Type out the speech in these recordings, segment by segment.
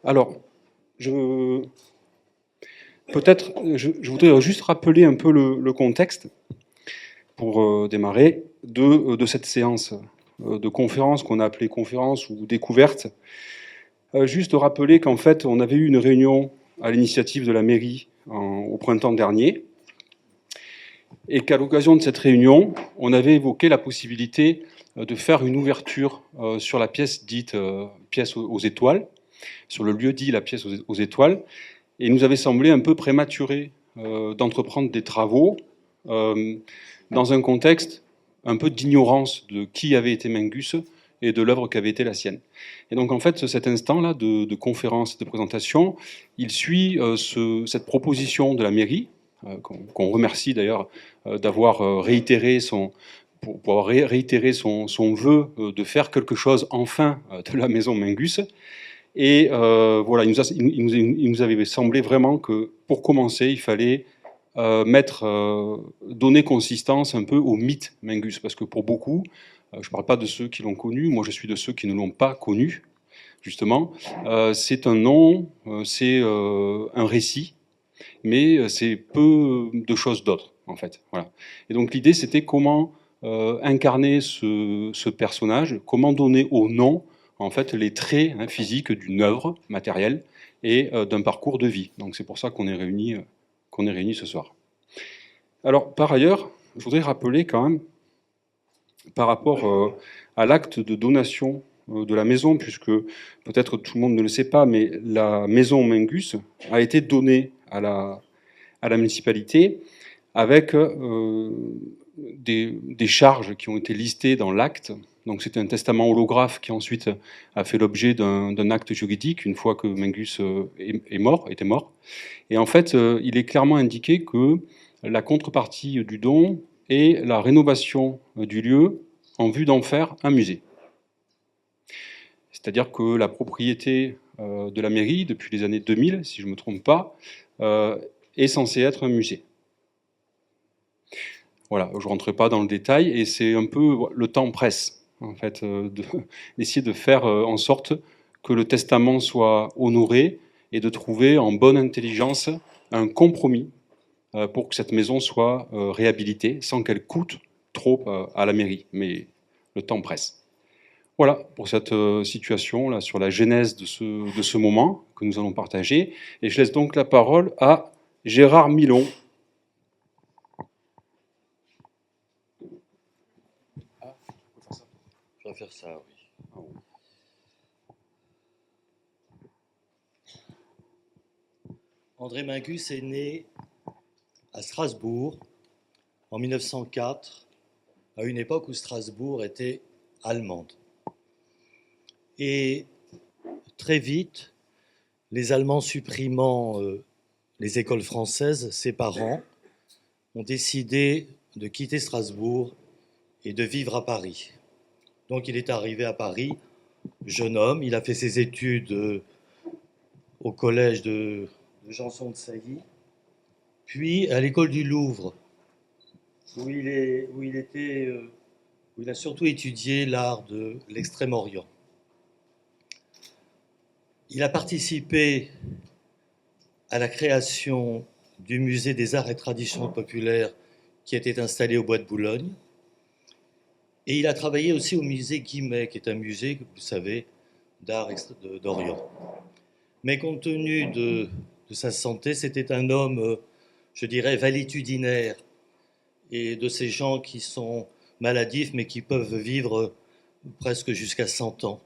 Alors, je, je voudrais juste rappeler un peu le contexte pour démarrer de cette séance de conférence qu'on a appelée conférence ou découverte. Juste rappeler qu'en fait, on avait eu une réunion à l'initiative de la mairie au printemps dernier, et qu'à l'occasion de cette réunion, on avait évoqué la possibilité de faire une ouverture sur la pièce dite pièce aux étoiles, sur le lieu dit la pièce aux étoiles, et il nous avait semblé un peu prématuré d'entreprendre des travaux dans un contexte un peu d'ignorance de qui avait été Mingus et de l'œuvre qui avait été la sienne. Et donc en fait, cet instant-là de conférence, de présentation, il suit cette proposition de la mairie, qu'on remercie d'ailleurs d'avoir réitéré pour avoir réitéré son vœu de faire quelque chose enfin de la maison Mingus. Et voilà, il nous avait semblé vraiment que pour commencer, il fallait donner consistance un peu au mythe Mingus, parce que pour beaucoup, je ne parle pas de ceux qui l'ont connu, moi je suis de ceux qui ne l'ont pas connu, justement, c'est un nom, c'est un récit, mais c'est peu de choses d'autres, en fait. Voilà. Et donc l'idée, c'était comment incarner ce personnage, comment donner au nom, en fait, les traits physiques d'une œuvre matérielle et d'un parcours de vie. Donc c'est pour ça qu'on est réunis ce soir. Alors, par ailleurs, je voudrais rappeler quand même, par rapport à l'acte de donation de la maison, puisque peut-être tout le monde ne le sait pas, mais la maison Mingus a été donnée à la municipalité avec des charges qui ont été listées dans l'acte. Donc c'était un testament holographe qui ensuite a fait l'objet d'un acte juridique une fois que Mingus était mort. Et en fait, il est clairement indiqué que la contrepartie du don est la rénovation du lieu en vue d'en faire un musée. C'est-à-dire que la propriété de la mairie, depuis les années 2000, si je ne me trompe pas, est censée être un musée. Voilà, je ne rentrerai pas dans le détail, et c'est un peu le temps presse, en fait, d'essayer de faire en sorte que le testament soit honoré et de trouver en bonne intelligence un compromis pour que cette maison soit réhabilitée sans qu'elle coûte trop à la mairie. Mais le temps presse. Voilà pour cette situation là sur la genèse de ce moment que nous allons partager. Et je laisse donc la parole à Gérard Milon. Je vais faire ça, oui. André Mingus est né à Strasbourg en 1904, à une époque où Strasbourg était allemande. Et très vite, les Allemands supprimant les écoles françaises, ses parents ont décidé de quitter Strasbourg et de vivre à Paris. Donc il est arrivé à Paris, jeune homme, il a fait ses études au collège de Janson de Sailly, puis à l'école du Louvre, où il a surtout étudié l'art de l'Extrême-Orient. Il a participé à la création du musée des arts et traditions populaires qui était installé au Bois de Boulogne. Et il a travaillé aussi au musée Guimet, qui est un musée, vous savez, d'art d'Orient. Mais compte tenu de sa santé, c'était un homme, je dirais, valétudinaire, et de ces gens qui sont maladifs, mais qui peuvent vivre presque jusqu'à 100 ans.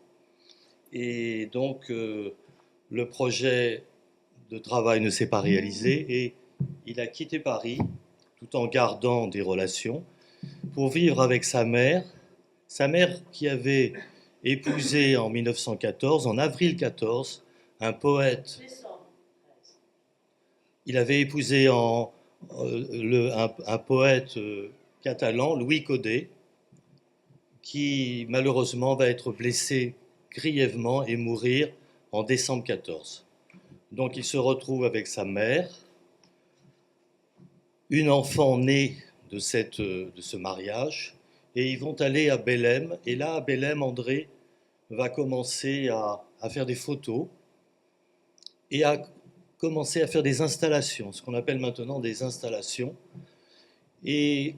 Et donc, le projet de travail ne s'est pas réalisé, et il a quitté Paris, tout en gardant des relations, pour vivre avec sa mère qui avait épousé en 1914, en avril 14, un poète. Il avait épousé un poète catalan, Louis Codet, qui malheureusement va être blessé grièvement et mourir en décembre 14. Donc il se retrouve avec sa mère, une enfant née de ce mariage, et ils vont aller à Bélem. Et là, à Bélem, André va commencer à faire des photos et a commencé à faire des installations, ce qu'on appelle maintenant des installations. Et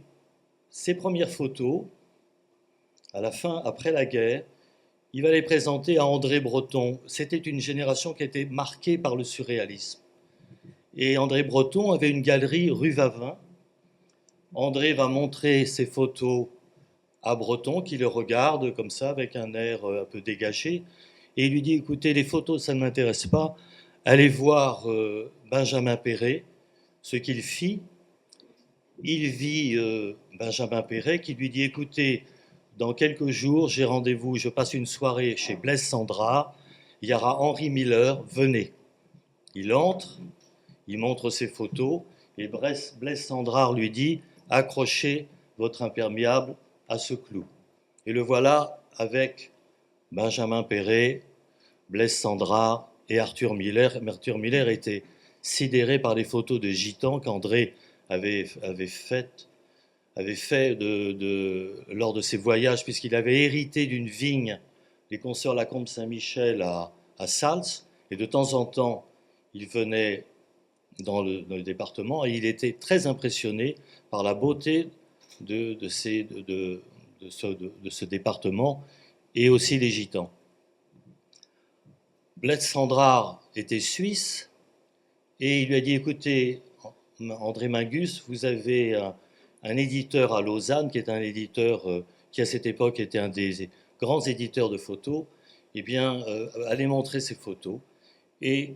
ses premières photos, à la fin, après la guerre, il va les présenter à André Breton. C'était une génération qui était marquée par le surréalisme. Et André Breton avait une galerie rue Vavin. André va montrer ses photos à Breton, qui le regarde comme ça, avec un air un peu dégagé, et il lui dit, écoutez, les photos, ça ne m'intéresse pas, allez voir Benjamin Perret, ce qu'il fit. Il vit Benjamin Perret, qui lui dit, écoutez, dans quelques jours, j'ai rendez-vous, je passe une soirée chez Blaise Cendrars, il y aura Henri Miller, venez. Il entre, il montre ses photos, et Blaise Cendrars lui dit, accrochez votre imperméable à ce clou. Et le voilà avec Benjamin Perret, Blaise Cendrars et Arthur Miller. Arthur Miller était sidéré par les photos de gitans qu'André avait fait lors de ses voyages, puisqu'il avait hérité d'une vigne des consoeurs Lacombe Saint-Michel à Sals, et de temps en temps, il venait dans le département, et il était très impressionné par la beauté de ce département, et aussi les gitans. Blaise Cendrars était suisse, et il lui a dit, écoutez, André Mingus, vous avez un éditeur à Lausanne, qui est un éditeur qui à cette époque était un des grands éditeurs de photos, eh bien, allez montrer ces photos. Et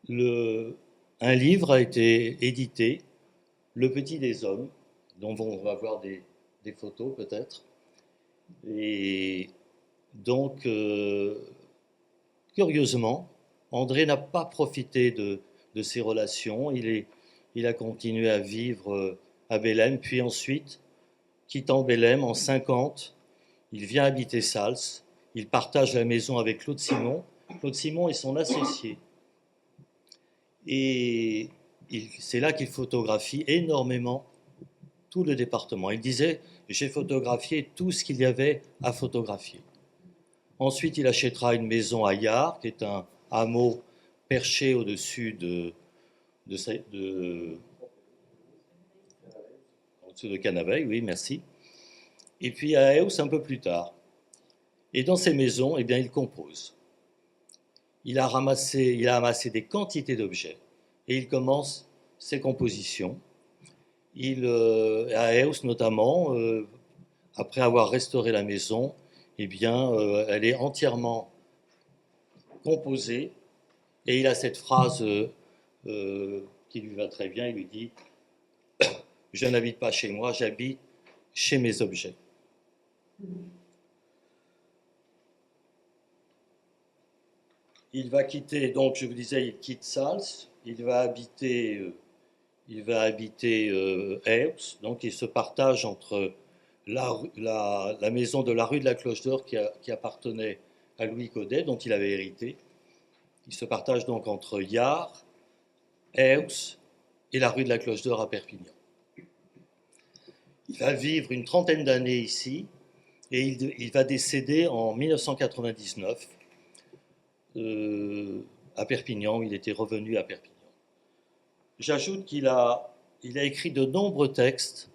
un livre a été édité, Le Petit des Hommes, dont on va voir des photos peut-être. Et donc, curieusement, André n'a pas profité de ces relations. Il a continué à vivre à Bellem, puis ensuite, quittant Bellem en 50, il vient habiter Sals. Il partage la maison avec Claude Simon. Claude Simon est son associé. Et c'est là qu'il photographie énormément tout le département. Il disait, j'ai photographié tout ce qu'il y avait à photographier. Ensuite, il achètera une maison à Yard, qui est un hameau perché au-dessus de Canaveil, oui, merci. Et puis à Eus un peu plus tard. Et dans ces maisons, eh bien, il compose. Il a amassé des quantités d'objets et il commence ses compositions. À Eus notamment, après avoir restauré la maison, eh bien, elle est entièrement composée. Et il a cette phrase qui lui va très bien. Il lui dit « Je n'habite pas chez moi, j'habite chez mes objets ». Il va quitter, donc je vous disais, il quitte Sals, il va habiter Eus, donc il se partage entre la maison de la rue de la Cloche d'Or qui appartenait à Louis Codet, dont il avait hérité. Il se partage donc entre Yard, Eus et la rue de la Cloche d'Or à Perpignan. Il va vivre une trentaine d'années ici et il va décéder en 1999 à Perpignan. Il était revenu à Perpignan. J'ajoute qu'il a écrit de nombreux textes,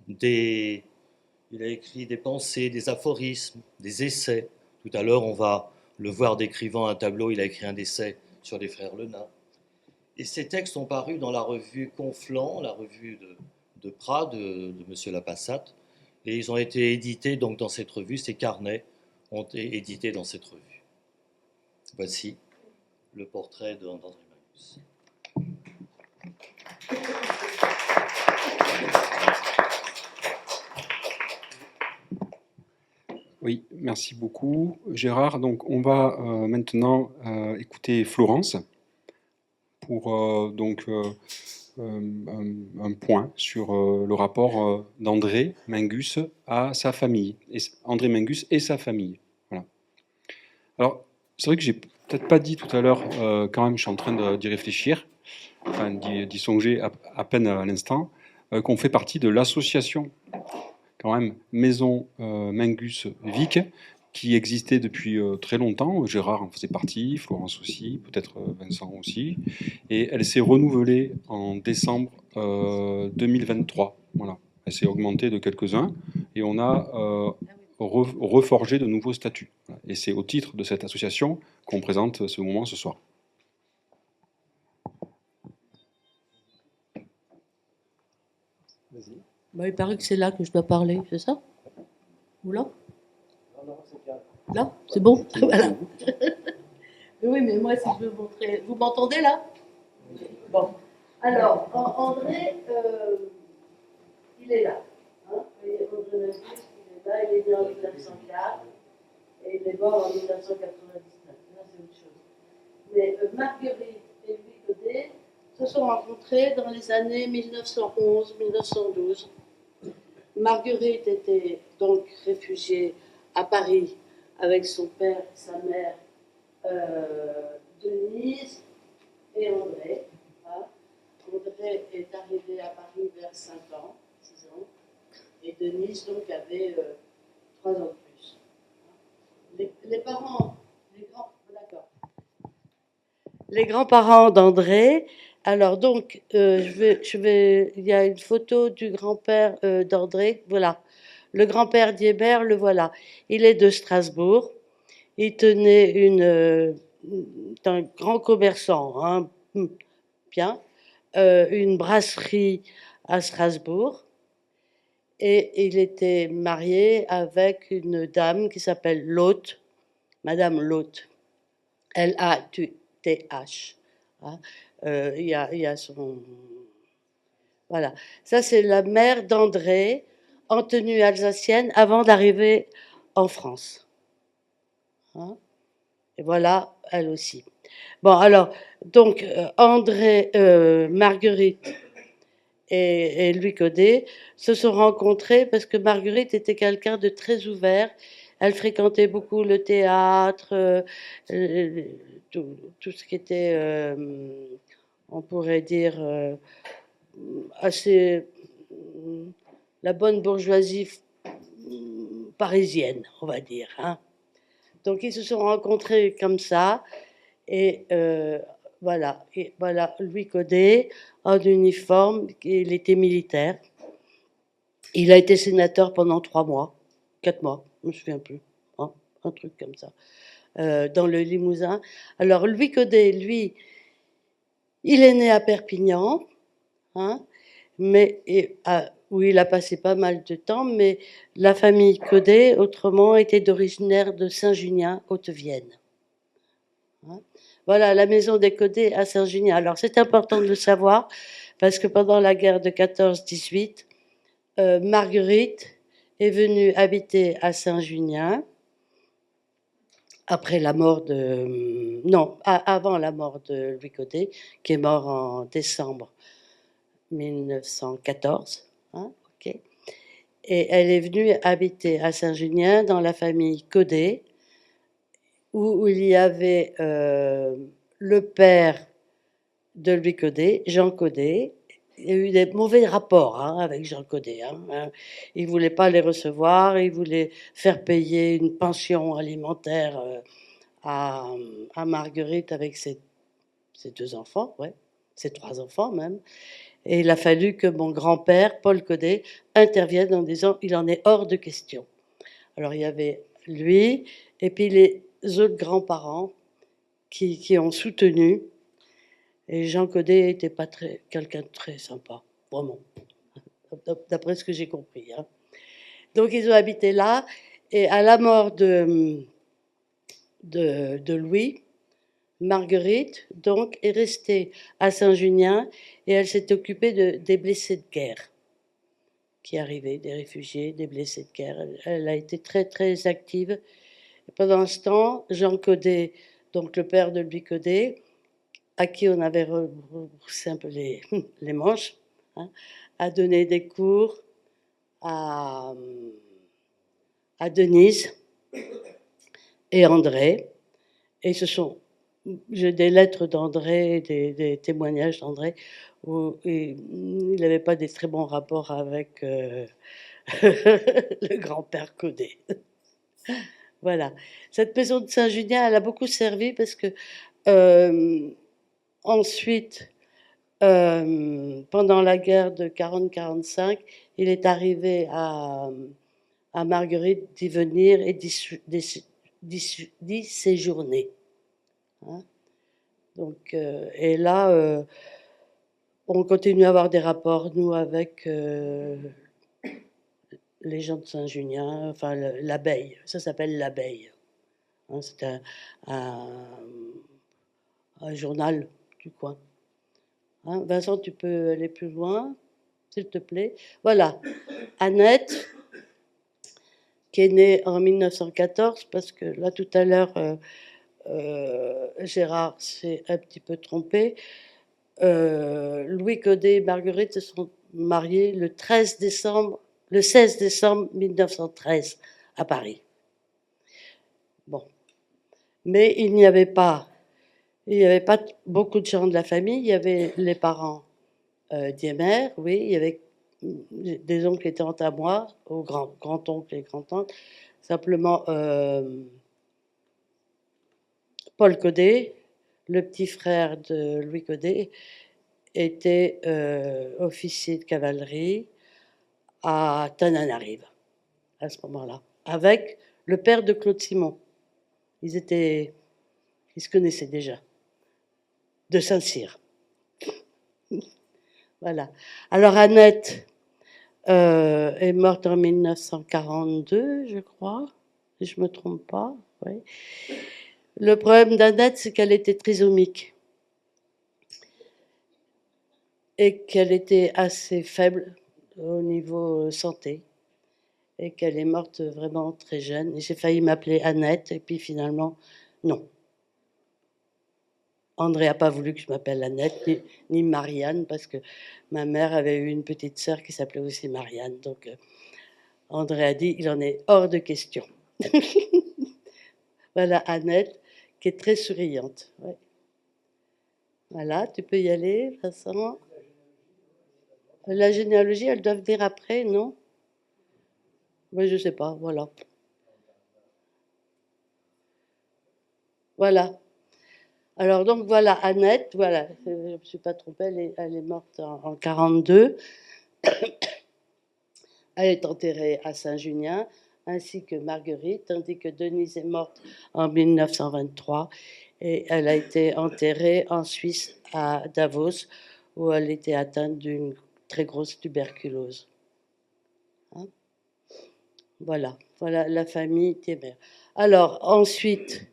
il a écrit des pensées, des aphorismes, des essais. Tout à l'heure, on va le voir décrivant un tableau, il a écrit un essai sur les frères Lenain. Et ces textes sont parus dans la revue Conflans, la revue de Prat, de M. Lapassate, et ils ont été édités donc dans cette revue, ces carnets ont été édités dans cette revue. Voici le portrait d'André Mingus. Oui, merci beaucoup, Gérard. Donc, on va maintenant écouter Florence pour un point sur le rapport d'André Mingus à sa famille, André Mingus et sa famille. Voilà. Alors, c'est vrai que j'ai peut-être pas dit tout à l'heure, quand même, je suis en train d'y réfléchir, enfin d'y songer à peine à l'instant, qu'on fait partie de l'association, quand même, Maison Mingus Vic, qui existait depuis très longtemps. Gérard en faisait partie, Florence aussi, peut-être Vincent aussi. Et elle s'est renouvelée en décembre 2023. Voilà. Elle s'est augmentée de quelques-uns et on a reforgé de nouveaux statuts. Et c'est au titre de cette association qu'on présente ce moment ce soir. Bah, il paraît que c'est là que je dois parler, c'est ça? Ou là? Là? C'est bon? Voilà. Oui, mais moi, si je veux montrer... Vous m'entendez là? Bon. Alors, André, il est là. Hein? André Magus, il est là, il est né en 1904 et il est mort en 1999. Là, c'est autre chose. Mais Marguerite et Louis Godet se sont rencontrés dans les années 1911-1912. Marguerite était donc réfugiée à Paris avec son père et sa mère, Denise et André. Hein. André est arrivé à Paris vers 5 ans, 6 ans, et Denise donc avait 3 ans de plus. Les parents, les grands-parents d'André. Alors donc, il y a une photo du grand-père d'André. Voilà, le grand-père d'Hébert, le voilà. Il est de Strasbourg. Il tenait un grand commerçant, hein, bien, une brasserie à Strasbourg. Et il était marié avec une dame qui s'appelle Loth, Madame Loth, L-A-T-H. Hein. Il y a son... Voilà. Ça, c'est la mère d'André, en tenue alsacienne, avant d'arriver en France. Hein. Et voilà, elle aussi. Bon, alors, donc, André, Marguerite et Louis Codet se sont rencontrés parce que Marguerite était quelqu'un de très ouvert. Elle fréquentait beaucoup le théâtre, tout ce qui était, on pourrait dire, assez la bonne bourgeoisie parisienne, on va dire. Hein. Donc ils se sont rencontrés comme ça, et voilà, Louis Codet en uniforme, il était militaire. Il a été sénateur pendant 3 mois, 4 mois, je ne me souviens plus, hein, un truc comme ça, dans le Limousin. Alors Louis Codet, lui, il est né à Perpignan, hein, mais où il a passé pas mal de temps, mais la famille Codet, autrement, était originaire de Saint-Junien, Haute-Vienne. Hein. Voilà, la maison des Codet à Saint-Junien. Alors, c'est important de le savoir, parce que pendant la guerre de 14-18, Marguerite est venue habiter à Saint-Junien, après la mort de... Non, avant la mort de Louis Codet, qui est mort en décembre 1914. Hein, okay. Et elle est venue habiter à Saint-Junien dans la famille Codet, où il y avait le père de Louis Codet, Jean Codet. Il y a eu des mauvais rapports hein, avec Jean Codet. Hein. Il ne voulait pas les recevoir, il voulait faire payer une pension alimentaire à Marguerite avec ses 2 enfants, ouais, ses 3 enfants même. Et il a fallu que mon grand-père, Paul Codet, intervienne en disant « il en est hors de question ». Alors il y avait lui, et puis les autres grands-parents qui ont soutenu. Et Jean Codet n'était pas quelqu'un de très sympa, vraiment, d'après ce que j'ai compris. Hein. Donc ils ont habité là, et à la mort de Louis, Marguerite donc est restée à Saint-Junien, et elle s'est occupée des blessés de guerre qui arrivaient, des réfugiés, des blessés de guerre. Elle a été très très active. Et pendant ce temps, Jean Codet, donc le père de Louis Codet, à qui on avait rebroussé un peu les manches, hein, a donné des cours à Denise et André. Et j'ai des lettres d'André, des témoignages d'André, où il n'avait pas des très bons rapports avec le grand-père Codet. Voilà. Cette maison de Saint-Junien, elle a beaucoup servi parce que euh, ensuite, pendant la guerre de 40-45, il est arrivé à Marguerite d'y venir et d'y séjourner. Hein. Donc, et là, on continue à avoir des rapports, nous, avec les gens de Saint-Junien, enfin l'abeille, ça s'appelle l'abeille. Hein, c'est un, un journal du coin. Hein, Vincent, tu peux aller plus loin, s'il te plaît. Voilà, Annette, qui est née en 1914, parce que là, tout à l'heure, Gérard s'est un petit peu trompé. Louis Codet et Marguerite se sont mariés le 16 décembre 1913 à Paris. Bon, mais il n'y avait pas beaucoup de gens de la famille. Il y avait les parents d'Iemer, oui, il y avait des oncles et tantes à moi, aux grand-oncles et grand-tantes. Simplement, Paul Codet, le petit frère de Louis Codet, était officier de cavalerie à Tananarive, à ce moment-là, avec le père de Claude Simon. Ils se connaissaient déjà, de Saint-Cyr. Voilà. Alors Annette est morte en 1942, je crois, si je ne me trompe pas. Oui. Le problème d'Annette, c'est qu'elle était trisomique et qu'elle était assez faible au niveau santé et qu'elle est morte vraiment très jeune. Et j'ai failli m'appeler Annette et puis finalement, non. André n'a pas voulu que je m'appelle Annette ni Marianne parce que ma mère avait eu une petite sœur qui s'appelait aussi Marianne. Donc André a dit, il en est hors de question. Voilà Annette qui est très souriante. Ouais. Voilà, tu peux y aller, Vincent. La généalogie, elle doit venir après, non? Oui, je sais pas, voilà. Voilà. Alors donc voilà, Annette, voilà, je ne me suis pas trompée, elle est morte en 42. Elle est enterrée à Saint-Junien, ainsi que Marguerite, tandis que Denise est morte en 1923 et elle a été enterrée en Suisse à Davos, où elle était atteinte d'une très grosse tuberculose. Hein. Voilà, voilà la famille Thiemer. Alors ensuite,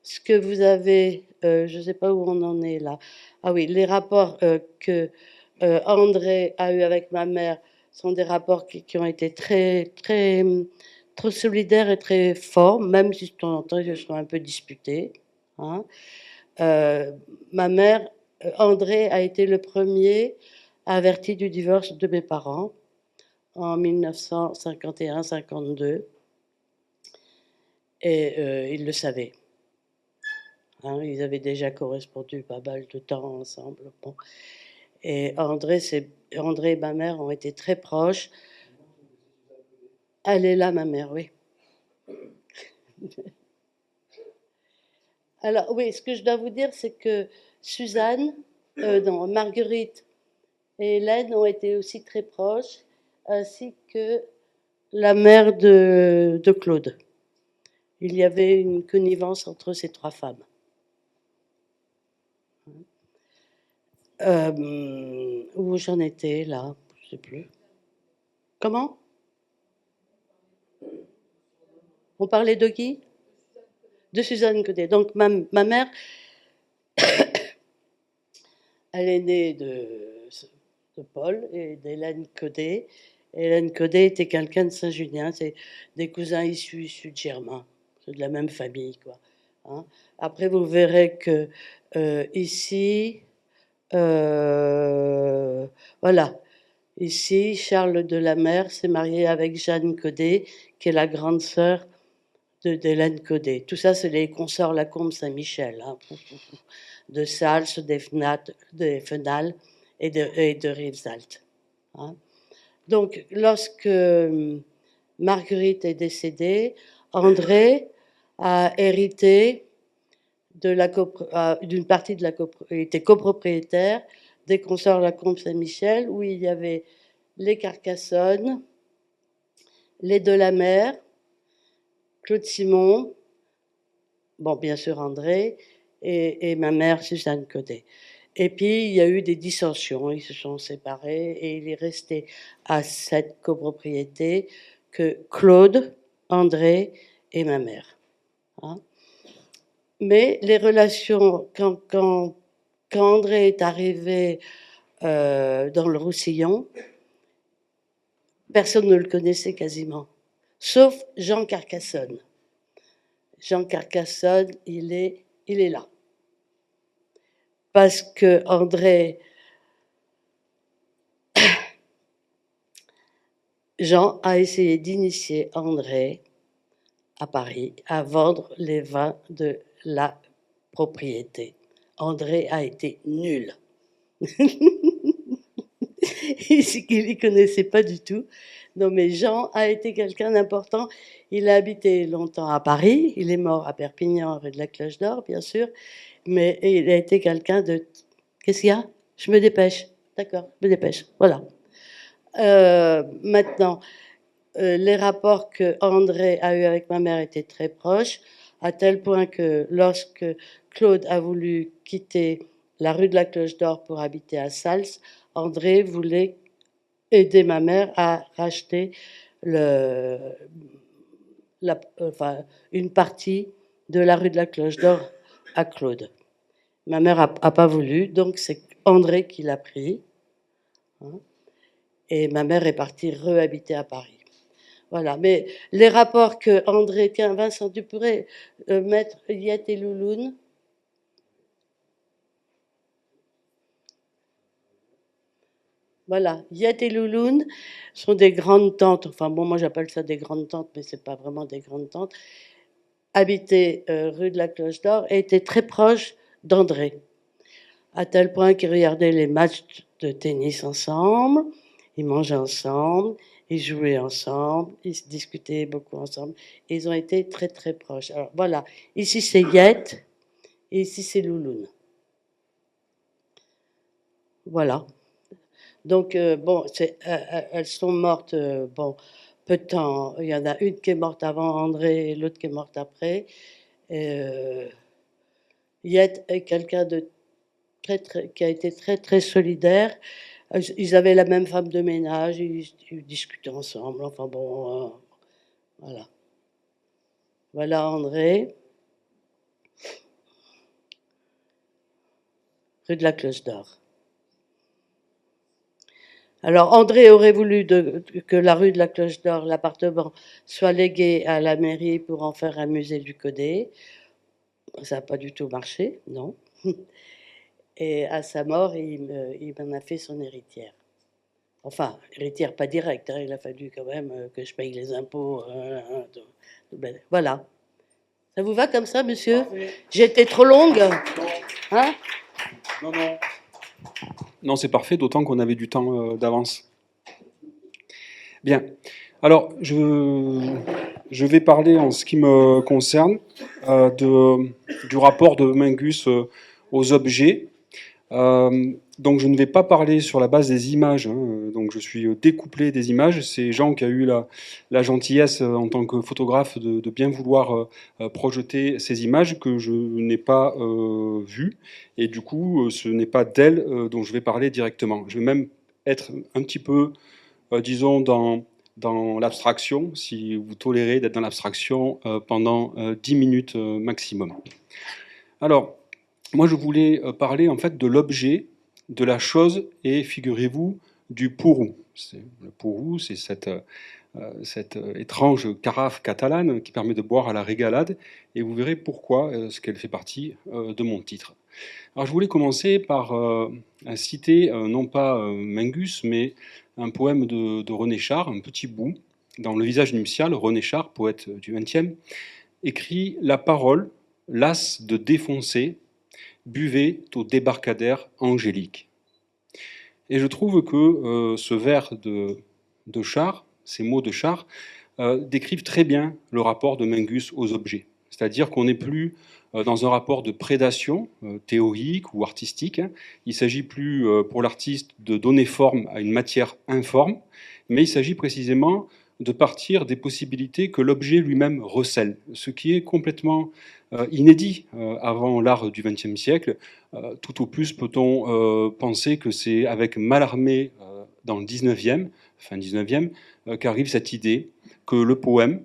ce que vous avez, je ne sais pas où on en est là. Ah oui, les rapports que André a eu avec ma mère sont des rapports qui ont été très solidaires et très forts, même si de temps en temps ils se sont un peu disputés. Hein. Euh, Ma mère, André a été le premier averti du divorce de mes parents en 1951-52 et il le savait. Hein, ils avaient déjà correspondu pas mal de temps ensemble. Bon. Et André et ma mère ont été très proches. Elle est là, ma mère, oui. Alors, oui, ce que je dois vous dire, c'est que Suzanne, non, Marguerite et Hélène ont été aussi très proches, ainsi que la mère de Claude. Il y avait une connivence entre ces trois femmes. Où j'en étais là, je ne sais plus. Comment? On parlait de qui? De Suzanne Codet. Donc ma mère, elle est née de Paul et d'Hélène Codet. Hélène Codet était quelqu'un de Saint-Junien, c'est des cousins issus de Germain, c'est de la même famille, quoi. Hein. Après, vous verrez que ici, euh, voilà, ici, Charles de la Mer s'est marié avec Jeanne Codet, qui est la grande sœur d'Hélène Codet. Tout ça, c'est les consorts Lacombe Saint-Michel, hein, de Sals, des Fenal et de Rivesaltes. Hein. Donc, lorsque Marguerite est décédée, André a hérité d'une partie de la copropriété, copropriétaire des consorts Lacombe Saint-Michel, où il y avait les Carcassonne, les Delamer, Claude Simon, bon, bien sûr André, et ma mère Suzanne Codet. Et puis, il y a eu des dissensions, ils se sont séparés, et il est resté à cette copropriété que Claude, André et ma mère. Hein. Mais les relations, quand André est arrivé dans le Roussillon, personne ne le connaissait quasiment, sauf Jean Carcassonne. Jean Carcassonne, il est là. Parce que André, Jean a essayé d'initier André à Paris à vendre les vins de la propriété. André a été nul. Il ne connaissait pas du tout. Non, mais Jean a été quelqu'un d'important. Il a habité longtemps à Paris. Il est mort à Perpignan, rue de la Cloche d'Or, bien sûr. Mais il a été quelqu'un de... Qu'est-ce qu'il y a? Je me dépêche. D'accord, je me dépêche. Voilà. Maintenant, les rapports que André a eus avec ma mère étaient très proches, à tel point que lorsque Claude a voulu quitter la rue de la Cloche d'Or pour habiter à Sals, André voulait aider ma mère à racheter enfin, une partie de la rue de la Cloche d'Or à Claude. Ma mère n'a pas voulu, donc c'est André qui l'a pris. Hein, et ma mère est partie rehabiter à Paris. Voilà, mais les rapports que André, tiens, Vincent, tu pourrais mettre Yette et Louloune. Voilà, Yette et Louloune sont des grandes tantes, enfin bon, moi j'appelle ça des grandes tantes, mais c'est pas vraiment des grandes tantes, habitaient rue de la Cloche d'Or et étaient très proches d'André, à tel point qu'ils regardaient les matchs de tennis ensemble, ils mangeaient ensemble, ils jouaient ensemble, ils se discutaient beaucoup ensemble, et ils ont été très très proches. Alors voilà, ici c'est Yette, et ici c'est Louloune. Voilà. Donc, bon, elles sont mortes, bon, peu de temps. Il y en a une qui est morte avant André et l'autre qui est morte après. Yette est quelqu'un de qui a été très, très solidaire. Ils avaient la même femme de ménage, ils discutaient ensemble. Enfin bon, voilà. Voilà André, rue de la Cloche d'Or. Alors André aurait voulu que la rue de la Cloche d'Or, l'appartement, soit légué à la mairie pour en faire un musée du Codet. Ça n'a pas du tout marché, non. Et à sa mort, il m'en a fait son héritière. Enfin, héritière pas directe, hein, il a fallu quand même que je paye les impôts. Voilà. Ça vous va comme ça, monsieur? J'ai été trop longue? Hein? Non, non. Non, c'est parfait, d'autant qu'on avait du temps d'avance. Bien. Alors, je vais parler en ce qui me concerne du rapport de Mingus aux objets. Donc, je ne vais pas parler sur la base des images. Hein, donc, je suis découplé des images. C'est Jean qui a eu la gentillesse, en tant que photographe, de bien vouloir projeter ces images que je n'ai pas vues. Et du coup, ce n'est pas d'elle dont je vais parler directement. Je vais même être un petit peu, disons, dans l'abstraction, si vous tolérez d'être dans l'abstraction pendant 10 minutes maximum. Alors, moi, je voulais parler en fait de l'objet, de la chose et, figurez-vous, du pourrou. Le pourrou, c'est cette étrange carafe catalane qui permet de boire à la régalade, et vous verrez pourquoi, ce qu'elle fait partie de mon titre. Alors, je voulais commencer par citer, non pas Mingus, mais un poème de René Char, un petit bout. Dans Le visage nuptial, René Char, poète du XXe, écrit « La parole, lasse de défoncer, buvait au débarcadère angélique ». Et je trouve que ce vers de Char, ces mots de Char, décrivent très bien le rapport de Mingus aux objets. C'est-à-dire qu'on n'est plus dans un rapport de prédation théorique ou artistique. Hein. Il ne s'agit plus pour l'artiste de donner forme à une matière informe, mais il s'agit précisément de partir des possibilités que l'objet lui-même recèle, ce qui est complètement inédit avant l'art du XXe siècle. Tout au plus peut-on penser que c'est avec Mallarmé dans le XIXe, fin XIXe, qu'arrive cette idée que le poème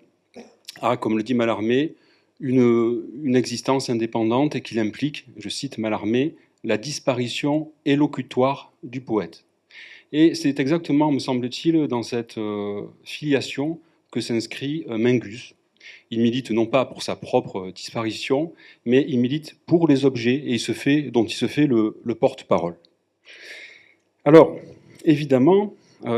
a, comme le dit Mallarmé, une existence indépendante et qu'il implique, je cite Mallarmé, la disparition élocutoire du poète. Et c'est exactement, me semble-t-il, dans cette filiation que s'inscrit Mingus. Il milite non pas pour sa propre disparition, mais il milite pour les objets et dont il se fait le porte-parole. Alors, évidemment,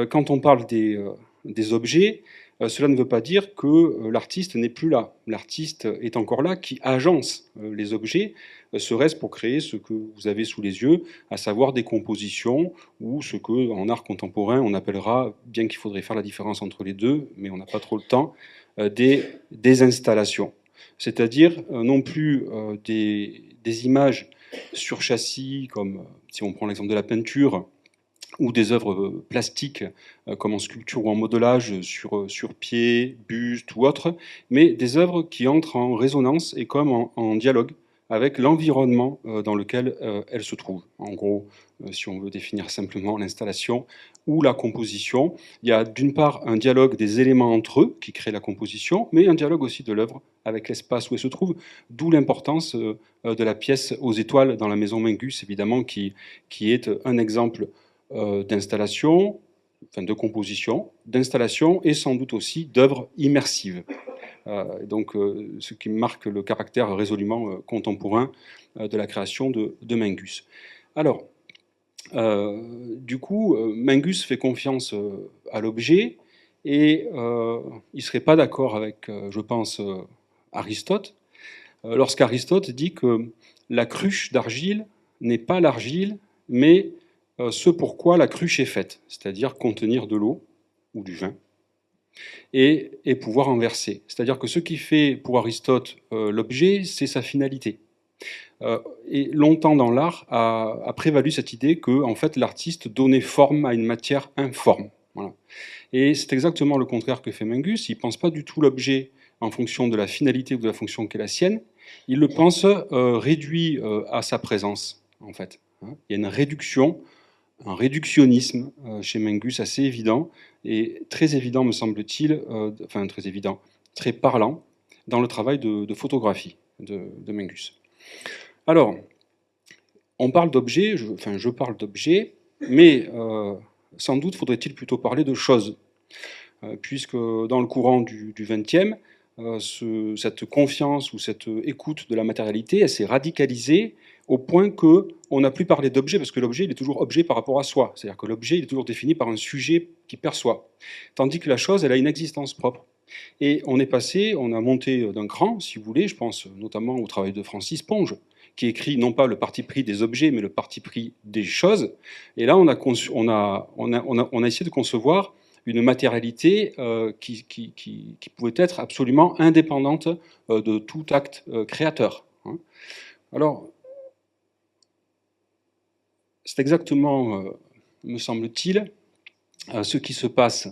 quand on parle des objets, cela ne veut pas dire que l'artiste n'est plus là. L'artiste est encore là, qui agence les objets, serait-ce pour créer ce que vous avez sous les yeux, à savoir des compositions, ou ce que, en art contemporain, on appellera, bien qu'il faudrait faire la différence entre les deux, mais on n'a pas trop le temps, des installations. C'est-à-dire non plus des images sur châssis, comme si on prend l'exemple de la peinture, ou des œuvres plastiques comme en sculpture ou en modelage sur pied, buste ou autre, mais des œuvres qui entrent en résonance et comme en dialogue avec l'environnement dans lequel elles se trouvent. En gros, si on veut définir simplement l'installation ou la composition, il y a d'une part un dialogue des éléments entre eux qui crée la composition, mais un dialogue aussi de l'œuvre avec l'espace où elle se trouve, d'où l'importance de la pièce aux étoiles dans la maison Mingus, évidemment, qui est un exemple d'installation, enfin de composition, d'installation et sans doute aussi d'œuvres immersives. Donc, ce qui marque le caractère résolument contemporain de la création de Mingus. Alors, du coup, Mingus fait confiance à l'objet et il ne serait pas d'accord avec, je pense, Aristote, lorsqu'Aristote dit que la cruche d'argile n'est pas l'argile, mais ce pourquoi la cruche est faite, c'est-à-dire contenir de l'eau ou du vin, et pouvoir en verser. C'est-à-dire que ce qui fait pour Aristote l'objet, c'est sa finalité. Et longtemps dans l'art a prévalu cette idée que en fait, l'artiste donnait forme à une matière informe. Voilà. Et c'est exactement le contraire que fait Mingus. Il ne pense pas du tout l'objet en fonction de la finalité ou de la fonction qui est la sienne. Il le pense réduit à sa présence, en fait. Il y a une réduction, un réductionnisme chez Mingus assez évident, et très évident, me semble-t-il, enfin très évident, très parlant, dans le travail de photographie de Mingus. Alors, on parle d'objets, je parle d'objets, mais sans doute faudrait-il plutôt parler de choses, puisque dans le courant du XXe, cette confiance ou cette écoute de la matérialité, elle s'est radicalisée au point qu'on n'a plus parlé d'objet, parce que l'objet, il est toujours objet par rapport à soi. C'est-à-dire que l'objet, il est toujours défini par un sujet qui perçoit. Tandis que la chose, elle a une existence propre. Et on a monté d'un cran, si vous voulez, je pense notamment au travail de Francis Ponge, qui écrit non pas le parti pris des objets, mais le parti pris des choses. Et là, on a essayé de concevoir une matérialité qui pouvait être absolument indépendante de tout acte créateur. Hein. Alors, c'est exactement, me semble-t-il, ce qui se passe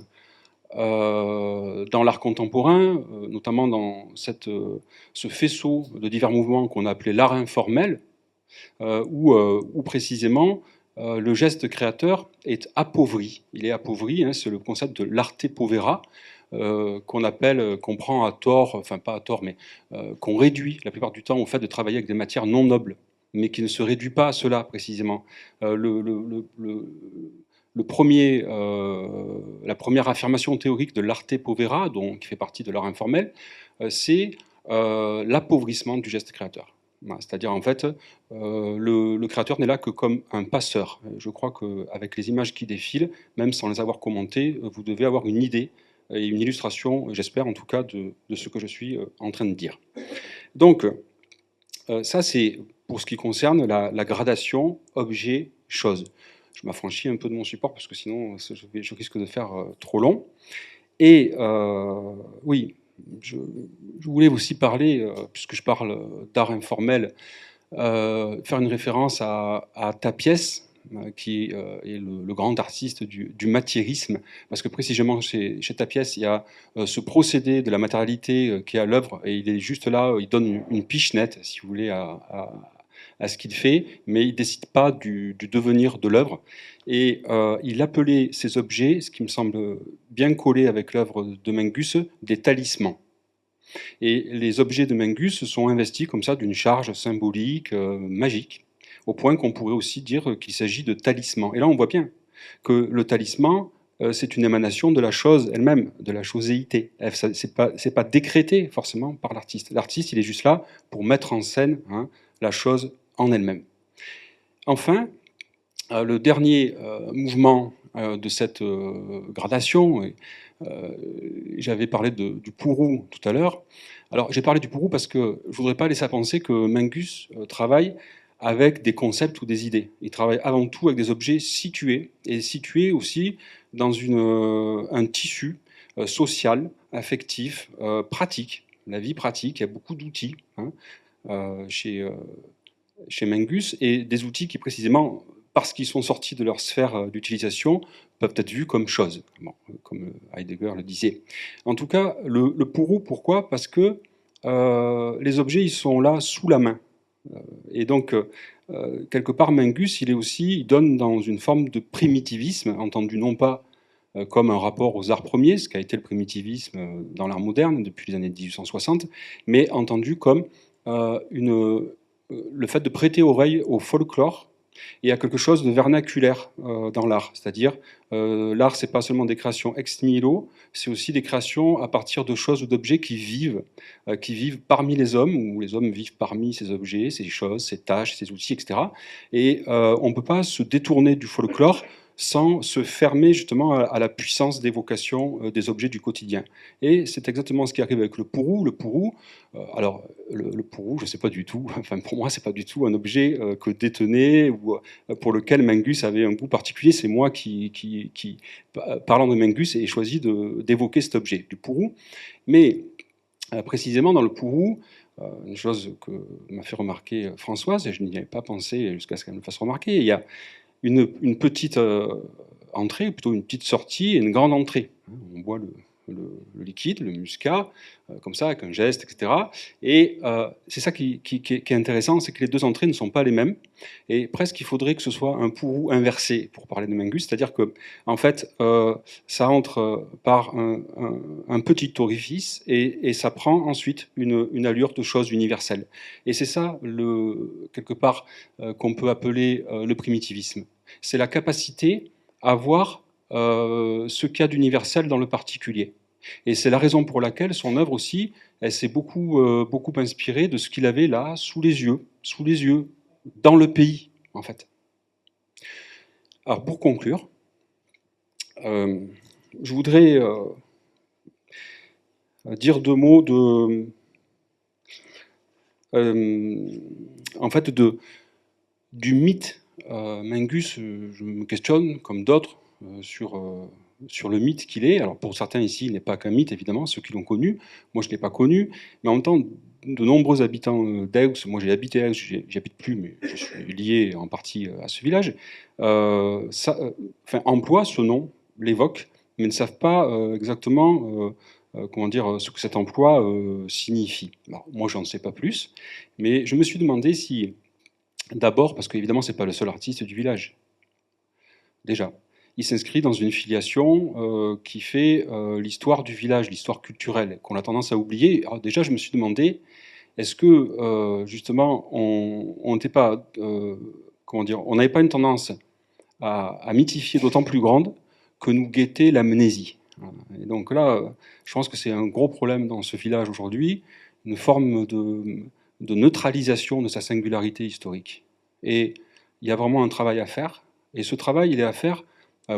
dans l'art contemporain, notamment dans ce faisceau de divers mouvements qu'on a appelé l'art informel, où précisément le geste créateur est appauvri. Il est appauvri, hein, c'est le concept de l'arte povera, qu'on prend à tort, enfin pas à tort, mais qu'on réduit la plupart du temps au fait de travailler avec des matières non nobles, mais qui ne se réduit pas à cela précisément. La première affirmation théorique de l'arte povera, qui fait partie de l'art informel, c'est l'appauvrissement du geste créateur. C'est-à-dire, en fait, le créateur n'est là que comme un passeur. Je crois qu'avec les images qui défilent, même sans les avoir commentées, vous devez avoir une idée et une illustration, j'espère en tout cas, de ce que je suis en train de dire. Donc, ça, c'est pour ce qui concerne la gradation objet-chose. Je m'affranchis un peu de mon support parce que sinon, je risque de faire trop long. Et oui, je voulais aussi parler, puisque je parle d'art informel, faire une référence à Tapiès, qui est le grand artiste du matiérisme, parce que précisément chez Tapiès, il y a ce procédé de la matérialité qui est à l'œuvre, et il est juste là, il donne une piche nette, si vous voulez, à ce qu'il fait, mais il ne décide pas du devenir de l'œuvre. Et il appelait ces objets, ce qui me semble bien collé avec l'œuvre de Mingus, des talismans. Et les objets de Mingus sont investis comme ça d'une charge symbolique, magique, au point qu'on pourrait aussi dire qu'il s'agit de talismans. Et là, on voit bien que le talisman, c'est une émanation de la chose elle-même, de la choséité. C'est pas décrété forcément par l'artiste. L'artiste, il est juste là pour mettre en scène la chose en elle-même. Enfin, le dernier mouvement de cette gradation, j'avais parlé du Pourou tout à l'heure. Alors j'ai parlé du Pourou parce que je ne voudrais pas laisser à penser que Mingus travaille avec des concepts ou des idées. Il travaille avant tout avec des objets situés, et situés aussi dans un tissu social, affectif, pratique. La vie pratique, il y a beaucoup d'outils chez Mingus, et des outils qui précisément, parce qu'ils sont sortis de leur sphère d'utilisation, peuvent être vus comme choses, comme Heidegger le disait. En tout cas, le Pourou, pourquoi? Parce que les objets, ils sont là sous la main. Et donc, quelque part, Mingus, il donne dans une forme de primitivisme, entendu non pas comme un rapport aux arts premiers, ce qu'a été le primitivisme dans l'art moderne depuis les années 1860, mais entendu comme le fait de prêter oreille au folklore et à quelque chose de vernaculaire dans l'art. C'est-à-dire, l'art, c'est pas seulement des créations ex nihilo, c'est aussi des créations à partir de choses ou d'objets qui vivent parmi les hommes, ou les hommes vivent parmi ces objets, ces choses, ces tâches, ces outils, etc. Et on ne peut pas se détourner du folklore sans se fermer justement à la puissance d'évocation des objets du quotidien. Et c'est exactement ce qui arrive avec le Pourou. Le Pourou, le Pourou, je ne sais pas du tout, enfin pour moi, c'est pas du tout un objet que détenait ou pour lequel Mingus avait un goût particulier. C'est moi qui parlant de Mingus, ai choisi d'évoquer cet objet, du Pourou. Mais précisément dans le Pourou, une chose que m'a fait remarquer Françoise, et je n'y avais pas pensé jusqu'à ce qu'elle me fasse remarquer, il y a une petite entrée, plutôt une petite sortie et une grande entrée. On boit le liquide, le muscat, comme ça, avec un geste, etc. Et c'est ça qui est intéressant, c'est que les deux entrées ne sont pas les mêmes. Et presque, il faudrait que ce soit un Pourou inversé, pour parler de Mingus. C'est-à-dire que, en fait, ça entre par un petit orifice et ça prend ensuite une allure de chose universelle. Et c'est ça, quelque part, qu'on peut appeler le primitivisme. C'est la capacité à voir ce qu'il y a d'universel dans le particulier. Et c'est la raison pour laquelle son œuvre aussi, elle s'est beaucoup inspirée de ce qu'il avait là, sous les yeux, dans le pays, en fait. Alors, pour conclure, je voudrais dire deux mots du mythe. Mingus, je me questionne, comme d'autres, sur le mythe qu'il est. Alors pour certains ici, il n'est pas qu'un mythe, évidemment, ceux qui l'ont connu. Moi, je ne l'ai pas connu. Mais en même temps, de nombreux habitants d'Aix, moi j'ai habité à Aix, j'y habite plus, mais je suis lié en partie à ce village, emploient ce nom, l'évoquent, mais ne savent pas exactement comment dire, ce que cet emploi signifie. Alors, moi, j'en sais pas plus, mais je me suis demandé si, d'abord, parce qu'évidemment, ce n'est pas le seul artiste du village, déjà. Il s'inscrit dans une filiation qui fait l'histoire du village, l'histoire culturelle, qu'on a tendance à oublier. Alors déjà, je me suis demandé, est-ce que justement, on n'était pas, on n'avait pas une tendance à mythifier d'autant plus grande que nous guettait l'amnésie. Et donc là, je pense que c'est un gros problème dans ce village aujourd'hui, une forme de neutralisation de sa singularité historique. Et il y a vraiment un travail à faire. Et ce travail, il est à faire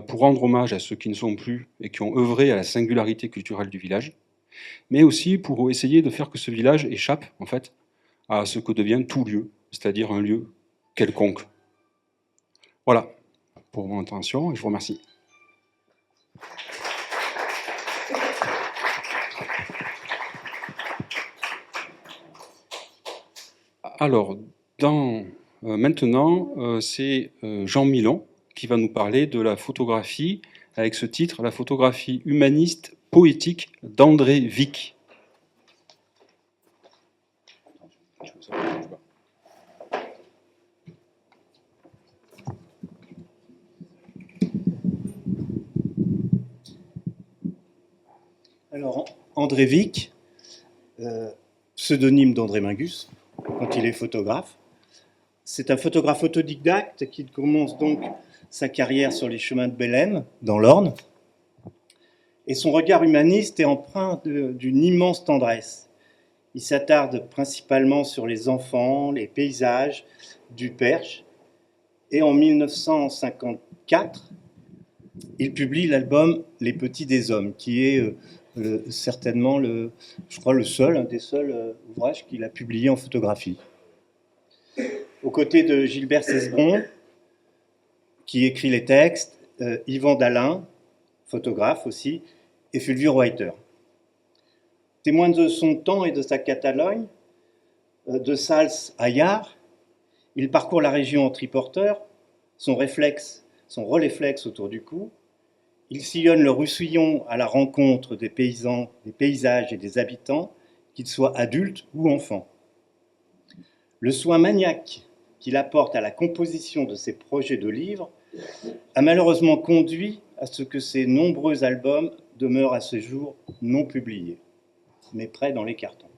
pour rendre hommage à ceux qui ne sont plus et qui ont œuvré à la singularité culturelle du village, mais aussi pour essayer de faire que ce village échappe, en fait, à ce que devient tout lieu, c'est-à-dire un lieu quelconque. Voilà pour mon attention, et je vous remercie. Alors, maintenant, c'est Jean Milon qui va nous parler de la photographie avec ce titre, La photographie humaniste poétique d'André Wick. Alors, André Wick, pseudonyme d'André Mingus, quand il est photographe. C'est un photographe autodidacte qui commence donc sa carrière sur les chemins de Bélem, dans l'Orne. Et son regard humaniste est empreint d'une immense tendresse. Il s'attarde principalement sur les enfants, les paysages du Perche. Et en 1954, il publie l'album Les Petits des Hommes, qui est certainement, je crois, un des seuls ouvrages qu'il a publié en photographie. Aux côtés de Gilbert Cesbron, qui écrit les textes, Yvan Dalin, photographe aussi, et Fulvio Reuter. Témoin de son temps et de sa Catalogne, de Sals à Yard, il parcourt la région en triporteur, son reléflexe autour du cou. Il sillonne le Roussillon à la rencontre des paysans, des paysages et des habitants, qu'ils soient adultes ou enfants. Le soin maniaque qu'il apporte à la composition de ses projets de livres a malheureusement conduit à ce que ses nombreux albums demeurent à ce jour non publiés, mais prêts dans les cartons.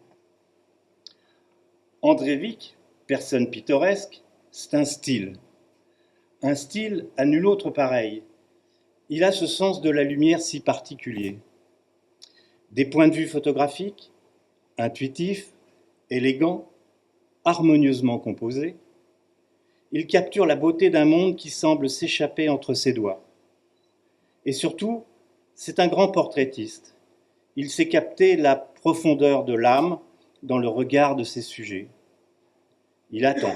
André Wick, personne pittoresque, c'est un style à nul autre pareil. Il a ce sens de la lumière si particulier. Des points de vue photographiques, intuitifs, élégants, harmonieusement composés, il capture la beauté d'un monde qui semble s'échapper entre ses doigts. Et surtout, c'est un grand portraitiste. Il sait capter la profondeur de l'âme dans le regard de ses sujets. Il attend,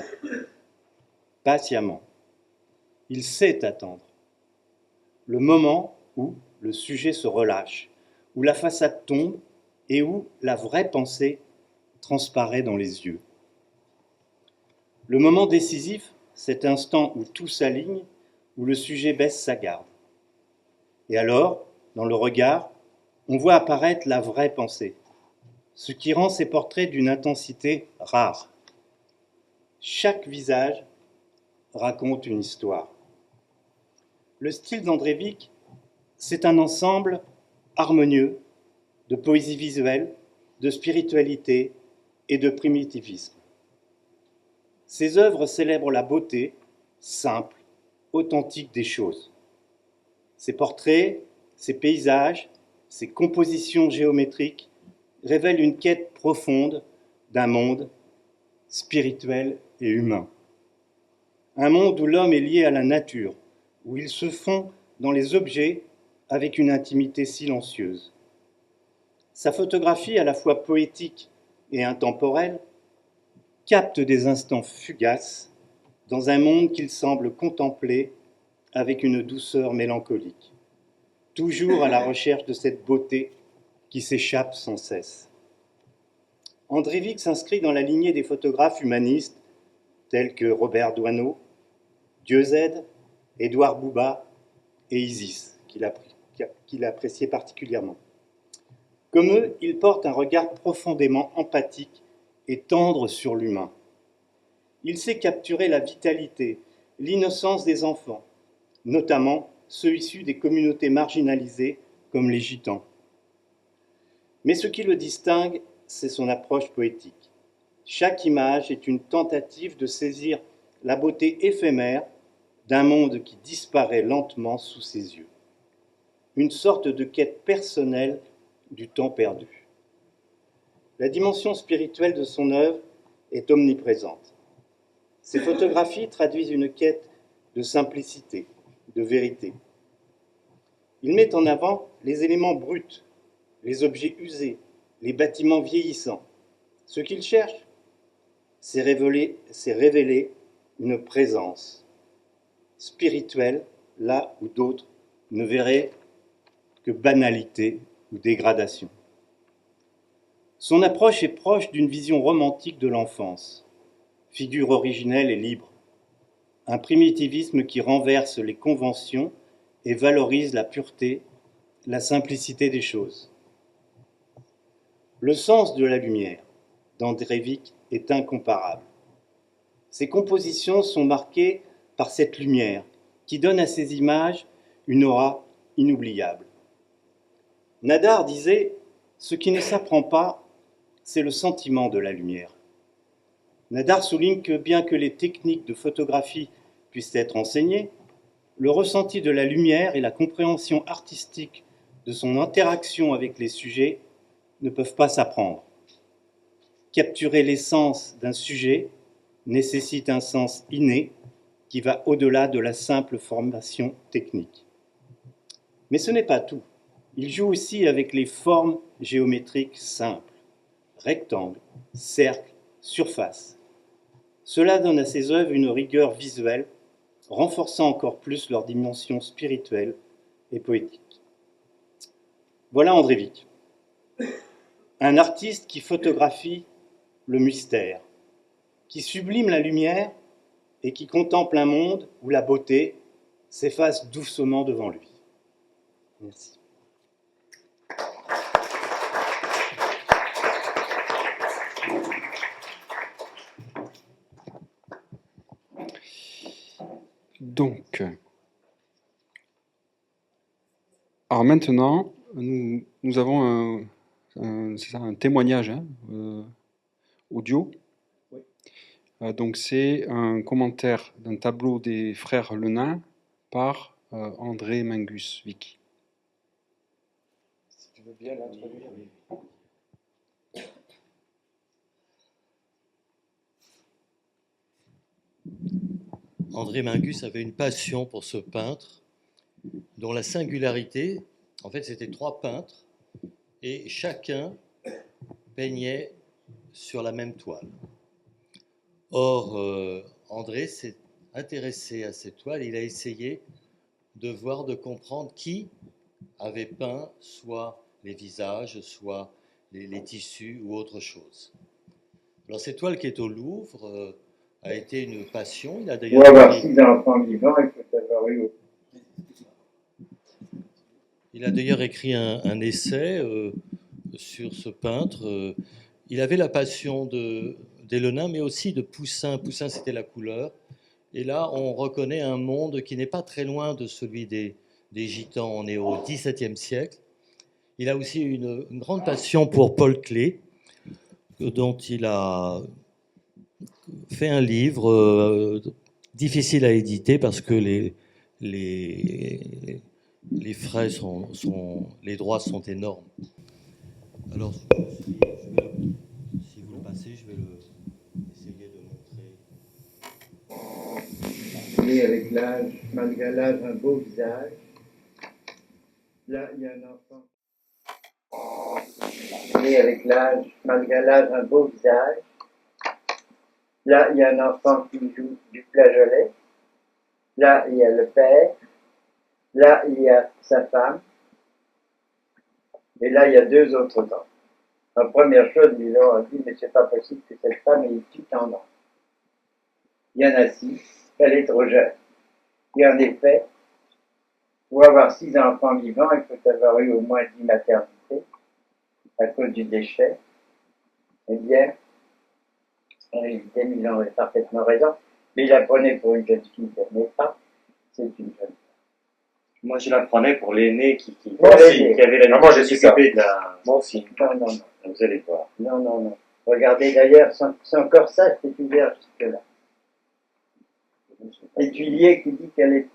patiemment. Il sait attendre. Le moment où le sujet se relâche, où la façade tombe et où la vraie pensée transparaît dans les yeux. Le moment décisif, cet instant où tout s'aligne, où le sujet baisse sa garde. Et alors, dans le regard, on voit apparaître la vraie pensée, ce qui rend ces portraits d'une intensité rare. Chaque visage raconte une histoire. Le style d'André Wick, c'est un ensemble harmonieux de poésie visuelle, de spiritualité et de primitivisme. Ses œuvres célèbrent la beauté simple, authentique des choses. Ses portraits, ses paysages, ses compositions géométriques révèlent une quête profonde d'un monde spirituel et humain. Un monde où l'homme est lié à la nature, où il se fond dans les objets avec une intimité silencieuse. Sa photographie, à la fois poétique et intemporelle, capte des instants fugaces dans un monde qu'il semble contempler avec une douceur mélancolique, toujours à la recherche de cette beauté qui s'échappe sans cesse. André Wick s'inscrit dans la lignée des photographes humanistes tels que Robert Doisneau, Dieuze, Édouard Bouba et Isis, qu'il appréciait particulièrement. Comme eux, il porte un regard profondément empathique et tendre sur l'humain. Il sait capturer la vitalité, l'innocence des enfants, notamment ceux issus des communautés marginalisées comme les gitans. Mais ce qui le distingue, c'est son approche poétique. Chaque image est une tentative de saisir la beauté éphémère d'un monde qui disparaît lentement sous ses yeux. Une sorte de quête personnelle du temps perdu. La dimension spirituelle de son œuvre est omniprésente. Ses photographies traduisent une quête de simplicité, de vérité. Il met en avant les éléments bruts, les objets usés, les bâtiments vieillissants. Ce qu'il cherche, c'est révéler une présence spirituelle là où d'autres ne verraient que banalité ou dégradation. Son approche est proche d'une vision romantique de l'enfance. figure originelle et libre. Un primitivisme qui renverse les conventions et valorise la pureté, la simplicité des choses. Le sens de la lumière d'Andréevich est incomparable. Ses compositions sont marquées par cette lumière qui donne à ses images une aura inoubliable. Nadar disait « Ce qui ne s'apprend pas, c'est le sentiment de la lumière ». Nadar souligne que bien que les techniques de photographie puissent être enseignées, le ressenti de la lumière et la compréhension artistique de son interaction avec les sujets ne peuvent pas s'apprendre. Capturer l'essence d'un sujet nécessite un sens inné qui va au-delà de la simple formation technique. Mais ce n'est pas tout. Il joue aussi avec les formes géométriques simples, rectangles, cercles, surfaces. Cela donne à ses œuvres une rigueur visuelle, renforçant encore plus leur dimension spirituelle et poétique. Voilà Andréevich, un artiste qui photographie le mystère, qui sublime la lumière et qui contemple un monde où la beauté s'efface doucement devant lui. Merci. Donc, alors maintenant, nous avons un témoignage audio. Oui. Donc c'est un commentaire d'un tableau des frères Lenain par André Mingus Vicky. Si tu veux bien l'introduire. André Mingus avait une passion pour ce peintre, dont la singularité, en fait, c'était 3 peintres, et chacun peignait sur la même toile. Or, André s'est intéressé à cette toile, il a essayé de voir, de comprendre qui avait peint soit les visages, soit les tissus ou autre chose. Alors, cette toile qui est au Louvre a été une passion. Il a d'ailleurs Pour avoir 6 enfants vivants, il faut avoir eu. Il a d'ailleurs écrit un essai sur ce peintre. Il avait la passion des Lenain, mais aussi de Poussin. Poussin, c'était la couleur. Et là, on reconnaît un monde qui n'est pas très loin de celui des Gitans. On est au XVIIe siècle. Il a aussi une grande passion pour Paul Klee, dont il a fait un livre difficile à éditer parce que les frais les droits sont énormes. Alors, si vous le passez, je vais essayer de montrer. Né avec l'âge, malgré l'âge, un beau visage. Là, il y a un enfant. Né avec l'âge, malgré l'âge, un beau visage. Là, il y a un enfant qui joue du flageolet. Là, il y a le père. Là, il y a sa femme. Et là, il y a 2 autres enfants. La première chose, ils ont dit, mais c'est pas possible que cette femme ait une petite tendance. Il y en a 6, elle est trop jeune. Et en effet, pour avoir 6 enfants vivants, il faut avoir eu au moins 10 maternités à cause du déchet. Eh bien, en réalité, ils ont parfaitement raison. Mais il la prenait pour une jeune fille, elle n'est pas. C'est une jeune fille. Moi, je la prenais pour l'aîné qui l'aîné. avait la moi, je suis ça. de la... Moi aussi. Non, non, non. Vous allez voir. Non, non, non. Regardez d'ailleurs, son corsage est ouvert jusque-là. Et Tuilier qui dit qu'elle est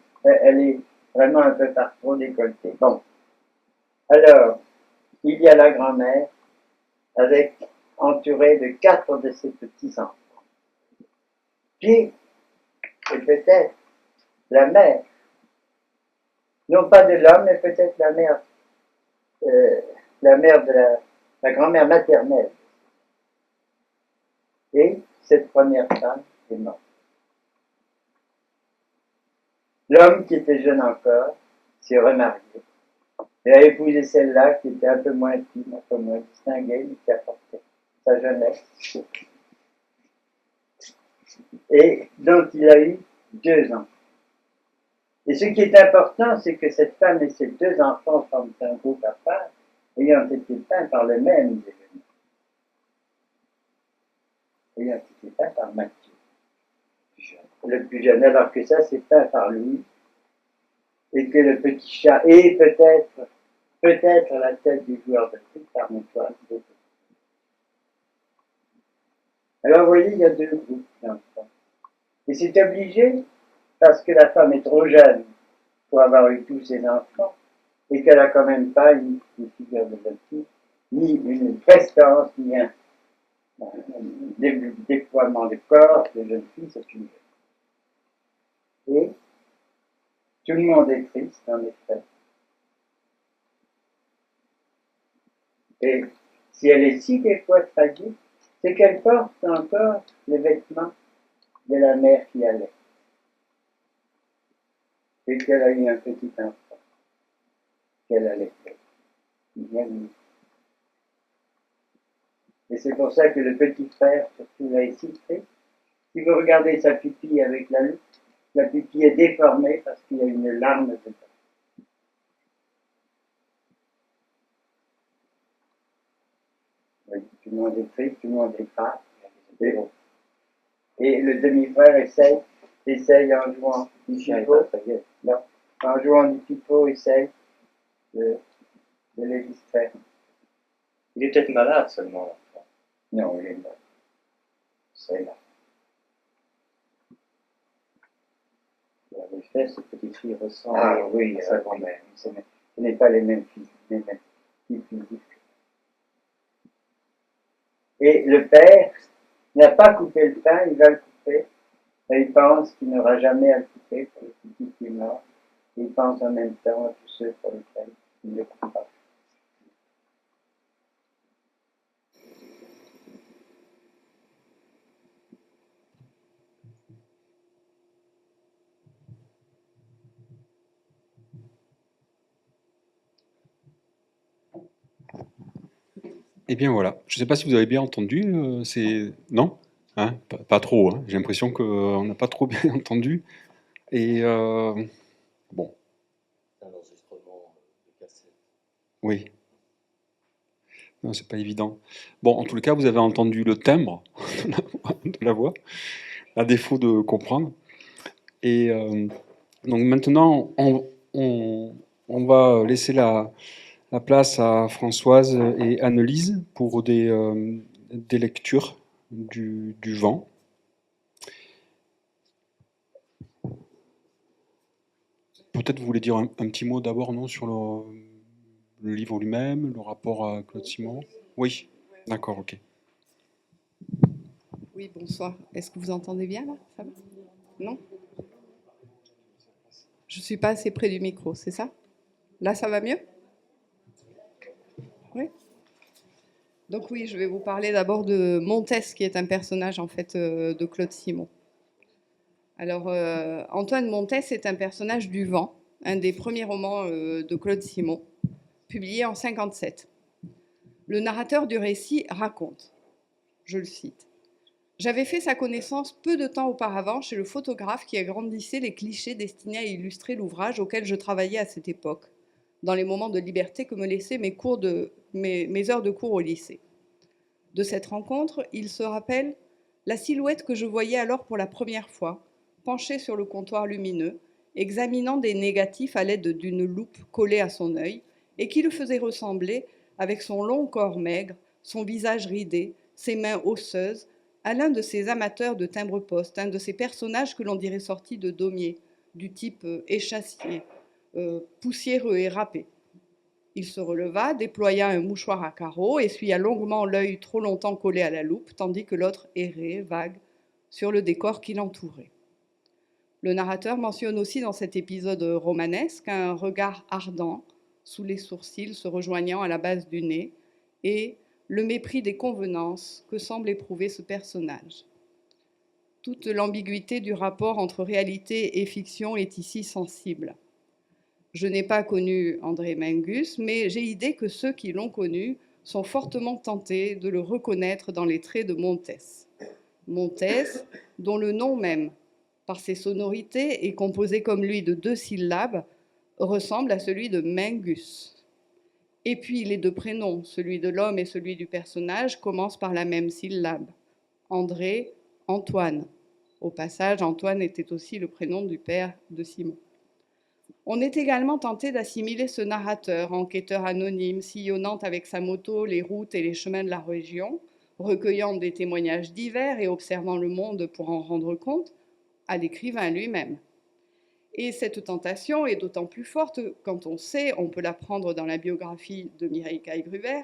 vraiment un peu par trop décolletée. Bon. Alors, il y a la grand-mère avec entourée de 4 de ses petits-enfants. Puis, et peut-être la mère, non pas de l'homme, mais peut-être la mère de la grand-mère maternelle. Et cette première femme est morte. L'homme, qui était jeune encore, s'est remarié et a épousé celle-là qui était un peu moins fine, un peu moins distinguée, mais qui apportait sa jeunesse. et dont il a eu 2 ans. Et ce qui est important, c'est que cette femme et ses 2 enfants forment un groupe à part, ayant été peints par le même événement, ayant été peints par Mathieu, le plus jeune, alors que ça, c'est peint par Louis, et que le petit chat, et peut-être la tête du joueur de foot par Antoine. Alors, vous voyez, il y a 2 groupes d'enfants. Et c'est obligé, parce que la femme est trop jeune pour avoir eu tous ses enfants, et qu'elle n'a quand même pas une figure de jeune fille, ni une prestance, ni un déploiement de corps de jeune fille, c'est une jeune. Et tout le monde est triste, en effet. Et si elle est si des fois tragique, c'est qu'elle porte encore les vêtements de la mère qui allait. Et qu'elle a eu un petit enfant qu'elle allait faire. Bien mis. Et c'est pour ça que le petit frère, surtout, là, est si triste. Si vous regardez sa pupille avec la loupe, la pupille est déformée parce qu'il y a une larme dedans. Oui, tout le monde est triste, tout le monde est grave. Et le demi-frère essaye en jouant du pipeau, non, en jouant du pipeau, essaye de les distraire. Il est peut-être malade seulement, l'enfant. Non, il est là. C'est là. En effet, cette petite fille ressemble Ah oui, à sa grand-mère. ce n'est pas les mêmes filles, physiques. Et le père n'a pas coupé le pain, il va le couper. Et il pense qu'il n'aura jamais à le couper pour le petit qui est mort. Et il pense en même temps à tous ceux pour lesquels il ne le coupe pas. Eh bien voilà, je ne sais pas si vous avez bien entendu, c'est... Non, hein, pas trop, hein. J'ai l'impression qu'on n'a pas trop bien entendu. Et bon, Un enregistrement de cassette. oui, non, c'est pas évident. Bon, en tout cas, vous avez entendu le timbre de la voix, à défaut de comprendre. Et donc maintenant, on va laisser la place à Françoise et Annelise pour des lectures du vent. Peut-être vous voulez dire un petit mot d'abord, non, sur le livre lui-même, le rapport à Claude Simon? Oui, d'accord, ok. Oui, bonsoir. Est-ce que vous entendez bien là? Ça va? Non? Je ne suis pas assez près du micro, c'est ça? Là, ça va mieux? Oui. Donc oui, je vais vous parler d'abord de Montès, qui est un personnage en fait de Claude Simon. Alors, Antoine Montès est un personnage du vent, un des premiers romans de Claude Simon, publié en 1957. Le narrateur du récit raconte, je le cite, « J'avais fait sa connaissance peu de temps auparavant chez le photographe qui agrandissait les clichés destinés à illustrer l'ouvrage auquel je travaillais à cette époque, dans les moments de liberté que me laissaient mes heures de cours au lycée. De cette rencontre, il se rappelle la silhouette que je voyais alors pour la première fois, penchée sur le comptoir lumineux, examinant des négatifs à l'aide d'une loupe collée à son œil, et qui le faisait ressembler, avec son long corps maigre, son visage ridé, ses mains osseuses, à l'un de ces amateurs de timbre-poste, un de ces personnages que l'on dirait sortis de Daumier, du type échassier, poussiéreux et râpé. Il se releva, déploya un mouchoir à carreaux, essuya longuement l'œil trop longtemps collé à la loupe, tandis que l'autre errait, vague, sur le décor qui l'entourait. Le narrateur mentionne aussi dans cet épisode romanesque un regard ardent, sous les sourcils se rejoignant à la base du nez, et le mépris des convenances que semble éprouver ce personnage. Toute l'ambiguïté du rapport entre réalité et fiction est ici sensible. Je n'ai pas connu André Mingus, mais j'ai idée que ceux qui l'ont connu sont fortement tentés de le reconnaître dans les traits de Montès. Montès, dont le nom même, par ses sonorités et composé comme lui de 2 syllabes, ressemble à celui de Mingus. Et puis les 2 prénoms, celui de l'homme et celui du personnage, commencent par la même syllabe. André, Antoine. Au passage, Antoine était aussi le prénom du père de Simon. On est également tenté d'assimiler ce narrateur, enquêteur anonyme, sillonnant avec sa moto les routes et les chemins de la région, recueillant des témoignages divers et observant le monde pour en rendre compte, à l'écrivain lui-même. Et cette tentation est d'autant plus forte quand on sait, on peut l'apprendre dans la biographie de Mireille Caille-Gruber,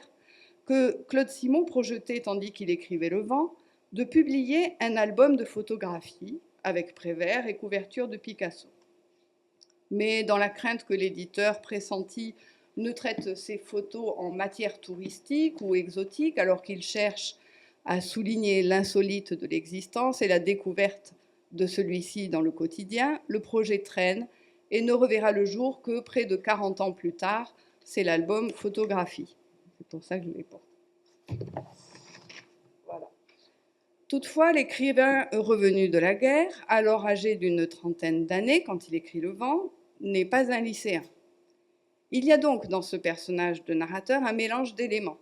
que Claude Simon projetait, tandis qu'il écrivait Le Vent, de publier un album de photographies avec Prévert et couverture de Picasso. Mais dans la crainte que l'éditeur pressenti ne traite ses photos en matière touristique ou exotique, alors qu'il cherche à souligner l'insolite de l'existence et la découverte de celui-ci dans le quotidien, le projet traîne et ne reverra le jour que près de 40 ans plus tard. C'est l'album Photographie. C'est pour ça que je les porte. Voilà. Toutefois, l'écrivain revenu de la guerre, alors âgé d'une trentaine d'années quand il écrit Le Vent, n'est pas un lycéen. Il y a donc dans ce personnage de narrateur un mélange d'éléments,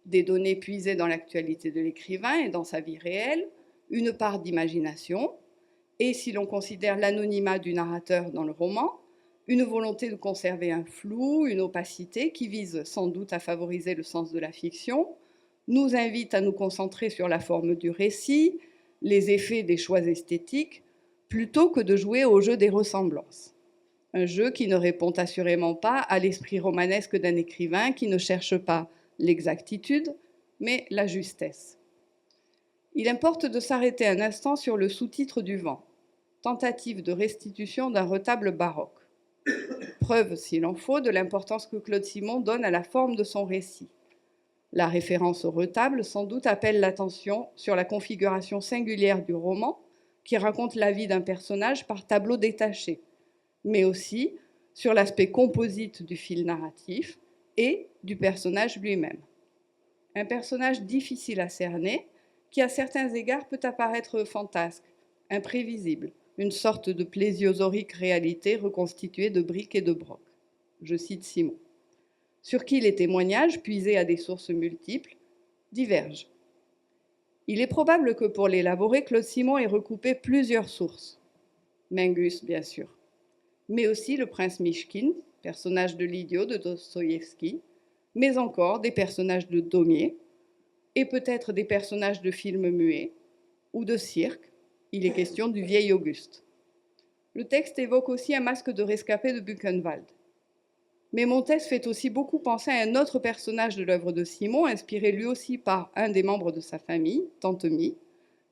des données puisées dans l'actualité de l'écrivain et dans sa vie réelle, une part d'imagination, et si l'on considère l'anonymat du narrateur dans le roman, une volonté de conserver un flou, une opacité qui vise sans doute à favoriser le sens de la fiction, nous invite à nous concentrer sur la forme du récit, les effets des choix esthétiques, plutôt que de jouer au jeu des ressemblances. Un jeu qui ne répond assurément pas à l'esprit romanesque d'un écrivain qui ne cherche pas l'exactitude, mais la justesse. Il importe de s'arrêter un instant sur le sous-titre du Vent, tentative de restitution d'un retable baroque. Preuve, s'il en faut, de l'importance que Claude Simon donne à la forme de son récit. La référence au retable, sans doute, appelle l'attention sur la configuration singulière du roman, qui raconte la vie d'un personnage par tableau détaché, mais aussi sur l'aspect composite du fil narratif et du personnage lui-même. Un personnage difficile à cerner, qui à certains égards peut apparaître fantasque, imprévisible, une sorte de plésiosaurique réalité reconstituée de briques et de brocs. Je cite Simon. Sur qui les témoignages, puisés à des sources multiples, divergent. Il est probable que pour l'élaborer, Claude Simon ait recoupé plusieurs sources. Mingus, bien sûr, mais aussi le prince Mychkine, personnage de l'idiot de Dostoïevski, mais encore des personnages de Daumier, et peut-être des personnages de films muets ou de cirque. Il est question du vieil Auguste. Le texte évoque aussi un masque de rescapé de Buchenwald. Mais Montès fait aussi beaucoup penser à un autre personnage de l'œuvre de Simon, inspiré lui aussi par un des membres de sa famille, Tante Mie,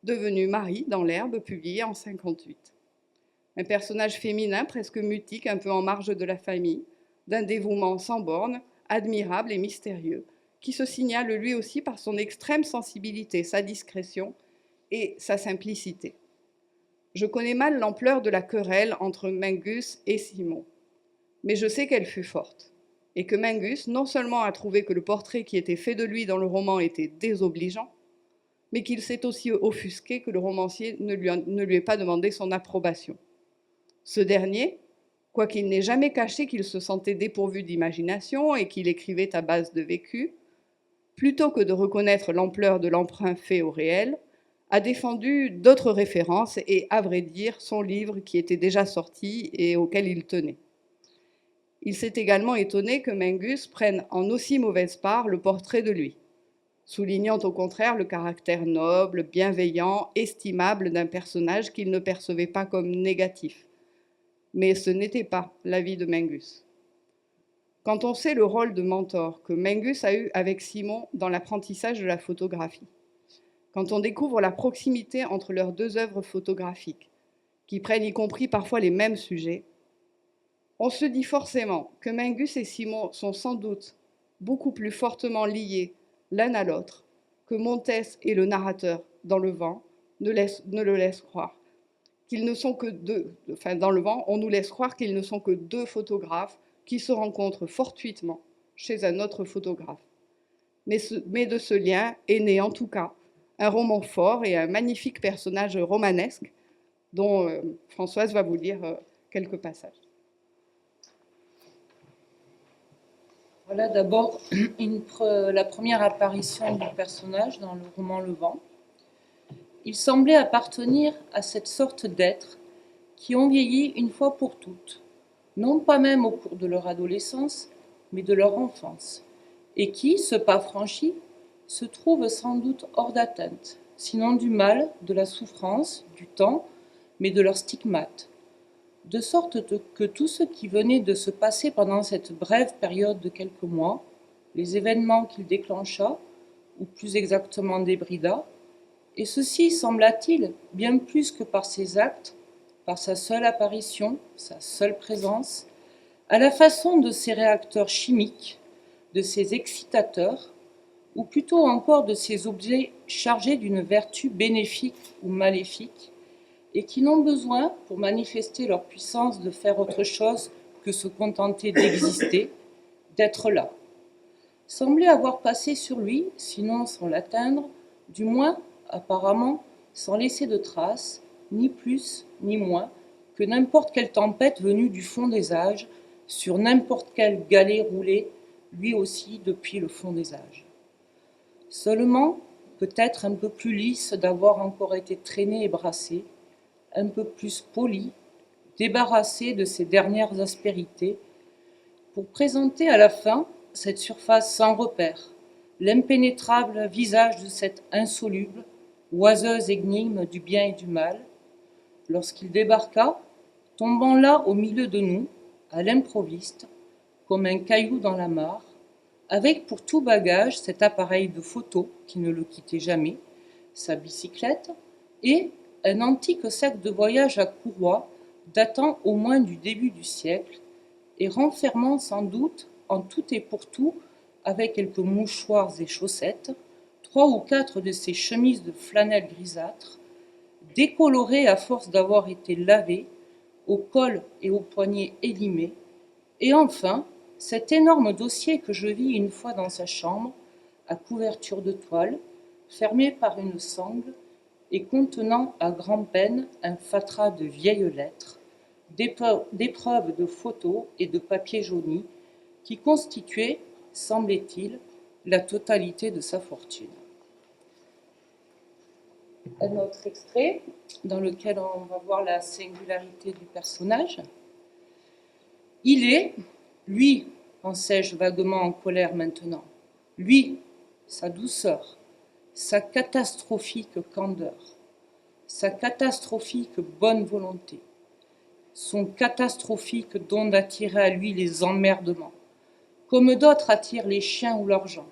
devenue Marie dans l'Herbe, publié en 1958. Un personnage féminin presque mutique, un peu en marge de la famille, d'un dévouement sans bornes, admirable et mystérieux, qui se signale lui aussi par son extrême sensibilité, sa discrétion et sa simplicité. Je connais mal l'ampleur de la querelle entre Mingus et Simon, mais je sais qu'elle fut forte, et que Mingus non seulement a trouvé que le portrait qui était fait de lui dans le roman était désobligeant, mais qu'il s'est aussi offusqué que le romancier ne lui ait pas demandé son approbation. Ce dernier, quoiqu'il n'ait jamais caché qu'il se sentait dépourvu d'imagination et qu'il écrivait à base de vécu, plutôt que de reconnaître l'ampleur de l'emprunt fait au réel, a défendu d'autres références et, à vrai dire, son livre qui était déjà sorti et auquel il tenait. Il s'est également étonné que Mingus prenne en aussi mauvaise part le portrait de lui, soulignant au contraire le caractère noble, bienveillant, estimable d'un personnage qu'il ne percevait pas comme négatif. Mais ce n'était pas l'avis de Mingus. Quand on sait le rôle de mentor que Mingus a eu avec Simon dans l'apprentissage de la photographie, quand on découvre la proximité entre leurs 2 œuvres photographiques, qui prennent y compris parfois les mêmes sujets, on se dit forcément que Mingus et Simon sont sans doute beaucoup plus fortement liés l'un à l'autre que Montès et le narrateur dans Le Vent ne le laissent croire. Qu'ils ne sont que dans Le Vent, on nous laisse croire qu'ils ne sont que 2 photographes qui se rencontrent fortuitement chez un autre photographe. Mais de ce lien est né en tout cas un roman fort et un magnifique personnage romanesque dont Françoise va vous lire quelques passages. Voilà d'abord la première apparition du personnage dans le roman Le Vent. Il semblait appartenir à cette sorte d'êtres qui ont vieilli une fois pour toutes, non pas même au cours de leur adolescence, mais de leur enfance, et qui, ce pas franchi, se trouvent sans doute hors d'atteinte, sinon du mal, de la souffrance, du temps, mais de leurs stigmates, de sorte que tout ce qui venait de se passer pendant cette brève période de quelques mois, les événements qu'il déclencha, ou plus exactement débrida, et ceci, sembla-t-il, bien plus que par ses actes, par sa seule apparition, sa seule présence, à la façon de ces réacteurs chimiques, de ces excitateurs, ou plutôt encore de ces objets chargés d'une vertu bénéfique ou maléfique, et qui n'ont besoin, pour manifester leur puissance, de faire autre chose que se contenter d'exister, d'être là. Semblait avoir passé sur lui, sinon sans l'atteindre, du moins, apparemment, sans laisser de traces, ni plus ni moins, que n'importe quelle tempête venue du fond des âges, sur n'importe quel galet roulé, lui aussi depuis le fond des âges. Seulement, peut-être un peu plus lisse d'avoir encore été traîné et brassé, un peu plus poli, débarrassé de ses dernières aspérités, pour présenter à la fin cette surface sans repère, l'impénétrable visage de cette insoluble, oiseuse énigme du bien et du mal, lorsqu'il débarqua, tombant là au milieu de nous, à l'improviste, comme un caillou dans la mare, avec pour tout bagage cet appareil de photo qui ne le quittait jamais, sa bicyclette et un antique sac de voyage à courroie datant au moins du début du siècle et renfermant sans doute en tout et pour tout, avec quelques mouchoirs et chaussettes, 3 ou 4 de ces chemises de flanelle grisâtre, décolorées à force d'avoir été lavées, au col et aux poignets élimés, et enfin cet énorme dossier que je vis une fois dans sa chambre, à couverture de toile, fermé par une sangle, et contenant à grand-peine un fatras de vieilles lettres, d'épreuves de photos et de papier jauni, qui constituaient, semblait-il, la totalité de sa fortune. Un autre extrait, dans lequel on va voir la singularité du personnage. Il est, lui, pensais-je vaguement en colère maintenant, lui, sa douceur, sa catastrophique candeur, sa catastrophique bonne volonté, son catastrophique don d'attirer à lui les emmerdements, comme d'autres attirent les chiens ou leurs gens,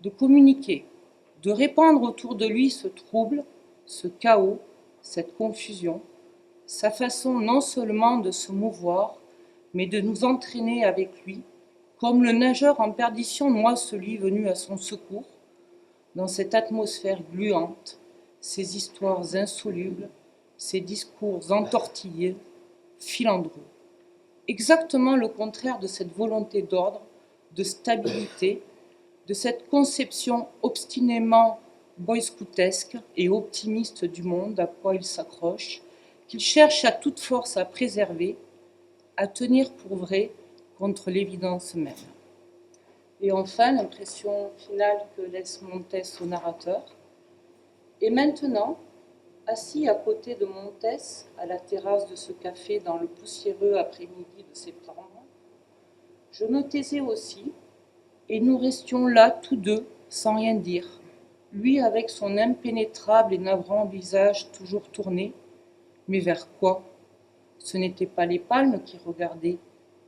de communiquer, de répandre autour de lui ce trouble, ce chaos, cette confusion, sa façon non seulement de se mouvoir, mais de nous entraîner avec lui, comme le nageur en perdition noie celui venu à son secours, dans cette atmosphère gluante, ces histoires insolubles, ces discours entortillés, filandreux. Exactement le contraire de cette volonté d'ordre, de stabilité, de cette conception obstinément boy-scoutesque et optimiste du monde à quoi il s'accroche, qu'il cherche à toute force à préserver, à tenir pour vrai contre l'évidence même. Et enfin, l'impression finale que laisse Montès au narrateur. Et maintenant, assis à côté de Montès, à la terrasse de ce café dans le poussiéreux après-midi de septembre, je me taisais aussi, et nous restions là tous deux, sans rien dire, lui avec son impénétrable et navrant visage toujours tourné, mais vers quoi? Ce n'étaient pas les palmes qui regardaient,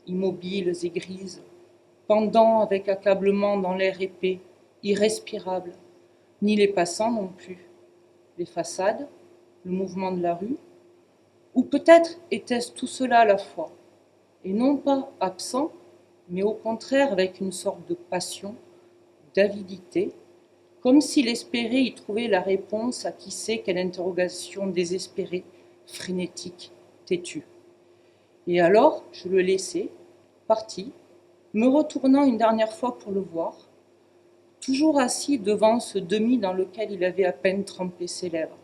immobiles et grises, pendant avec accablement dans l'air épais, irrespirable, ni les passants non plus, les façades, le mouvement de la rue, ou peut-être était-ce tout cela à la fois, et non pas absent, mais au contraire avec une sorte de passion, d'avidité, comme s'il espérait y trouver la réponse à qui sait quelle interrogation désespérée, frénétique, têtue. Et alors, je le laissai, parti, me retournant une dernière fois pour le voir, toujours assis devant ce demi dans lequel il avait à peine trempé ses lèvres.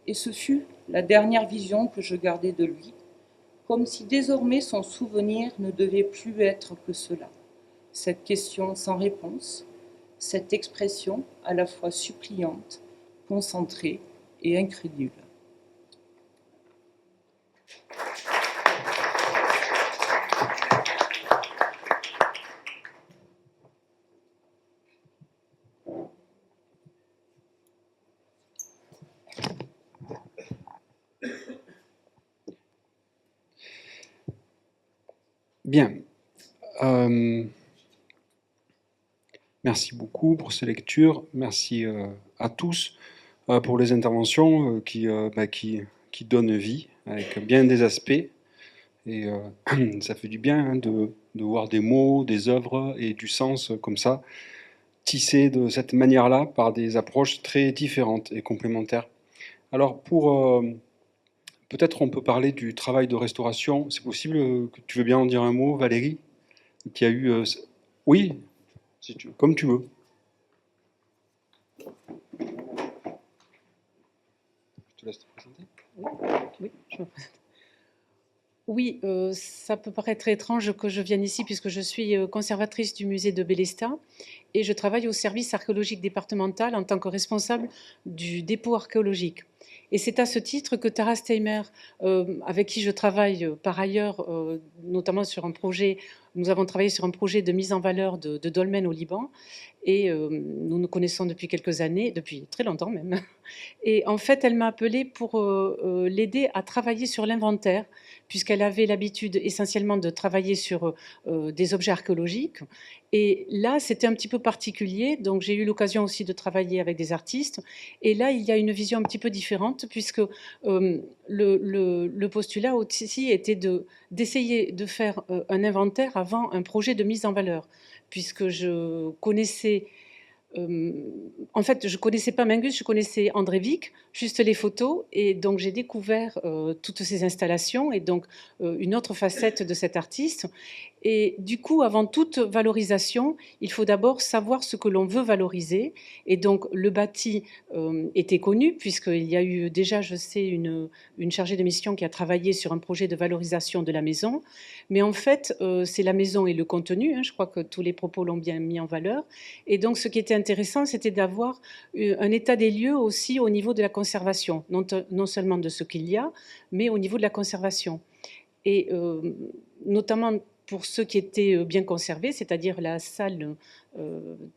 Et ce fut la dernière vision que je gardai de lui, comme si désormais son souvenir ne devait plus être que cela, cette question sans réponse, cette expression à la fois suppliante, concentrée et incrédule. Bien. Merci beaucoup pour ces lectures. Merci à tous pour les interventions qui donnent vie avec bien des aspects. Et ça fait du bien hein, de voir des mots, des œuvres et du sens comme ça, tissés de cette manière-là par des approches très différentes et complémentaires. Alors peut-être on peut parler du travail de restauration. C'est possible que tu veux bien en dire un mot, Valérie, qui a eu... Oui, si comme tu veux. Je te laisse te présenter. Oui, je me présente. Oui, ça peut paraître étrange que je vienne ici puisque je suis conservatrice du musée de Bélestat et je travaille au service archéologique départemental en tant que responsable du dépôt archéologique. Et c'est à ce titre que Tara Steimer, avec qui je travaille par ailleurs, notamment sur un projet, nous avons travaillé sur un projet de mise en valeur de dolmens au Liban, et nous nous connaissons depuis quelques années, depuis très longtemps même. Et en fait, elle m'a appelée pour l'aider à travailler sur l'inventaire, puisqu'elle avait l'habitude essentiellement de travailler sur des objets archéologiques. Et là, c'était un petit peu particulier, donc j'ai eu l'occasion aussi de travailler avec des artistes. Et là, il y a une vision un petit peu différente, puisque le postulat aussi était d'essayer de faire un inventaire avant un projet de mise en valeur, puisque je connaissais... en fait, je ne connaissais pas Mingus, je connaissais André Wick, juste les photos, et donc j'ai découvert toutes ces installations et donc une autre facette de cet artiste. Et du coup, avant toute valorisation, il faut d'abord savoir ce que l'on veut valoriser. Et donc, le bâti était connu, puisqu'il y a eu déjà, je sais, une chargée de mission qui a travaillé sur un projet de valorisation de la maison. Mais en fait, c'est la maison et le contenu. Hein, je crois que tous les propos l'ont bien mis en valeur. Et donc, ce qui était intéressant, c'était d'avoir un état des lieux aussi au niveau de la conservation, non seulement de ce qu'il y a, mais au niveau de la conservation. Et notamment pour ceux qui étaient bien conservés, c'est-à-dire la salle,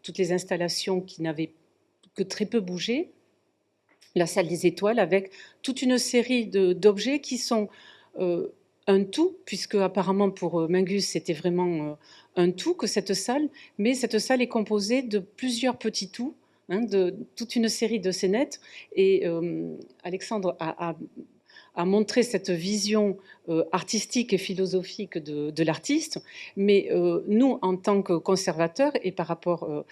toutes les installations qui n'avaient que très peu bougé, la salle des étoiles, avec toute une série d'objets qui sont un tout, puisque apparemment pour Mingus, c'était vraiment un tout que cette salle, mais cette salle est composée de plusieurs petits tout, hein, de toute une série de scénettes. Et Alexandre a montré cette vision artistique et philosophique de l'artiste, mais nous, en tant que conservateurs, et par rapport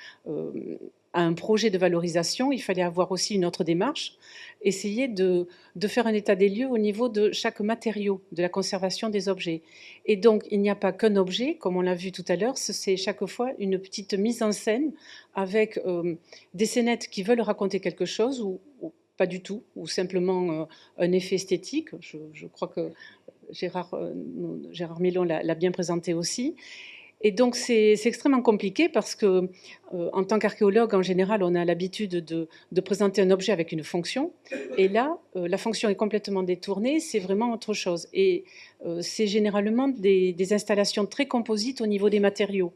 à un projet de valorisation, il fallait avoir aussi une autre démarche, essayer de faire un état des lieux au niveau de chaque matériau, de la conservation des objets. Et donc, il n'y a pas qu'un objet, comme on l'a vu tout à l'heure, c'est chaque fois une petite mise en scène avec des scénettes qui veulent raconter quelque chose ou pas du tout, ou simplement un effet esthétique. Je crois que Gérard Milon l'a bien présenté aussi. Et donc, c'est extrêmement compliqué parce que, en tant qu'archéologue, en général, on a l'habitude de présenter un objet avec une fonction. Et là, la fonction est complètement détournée, c'est vraiment autre chose. Et c'est généralement des installations très composites au niveau des matériaux.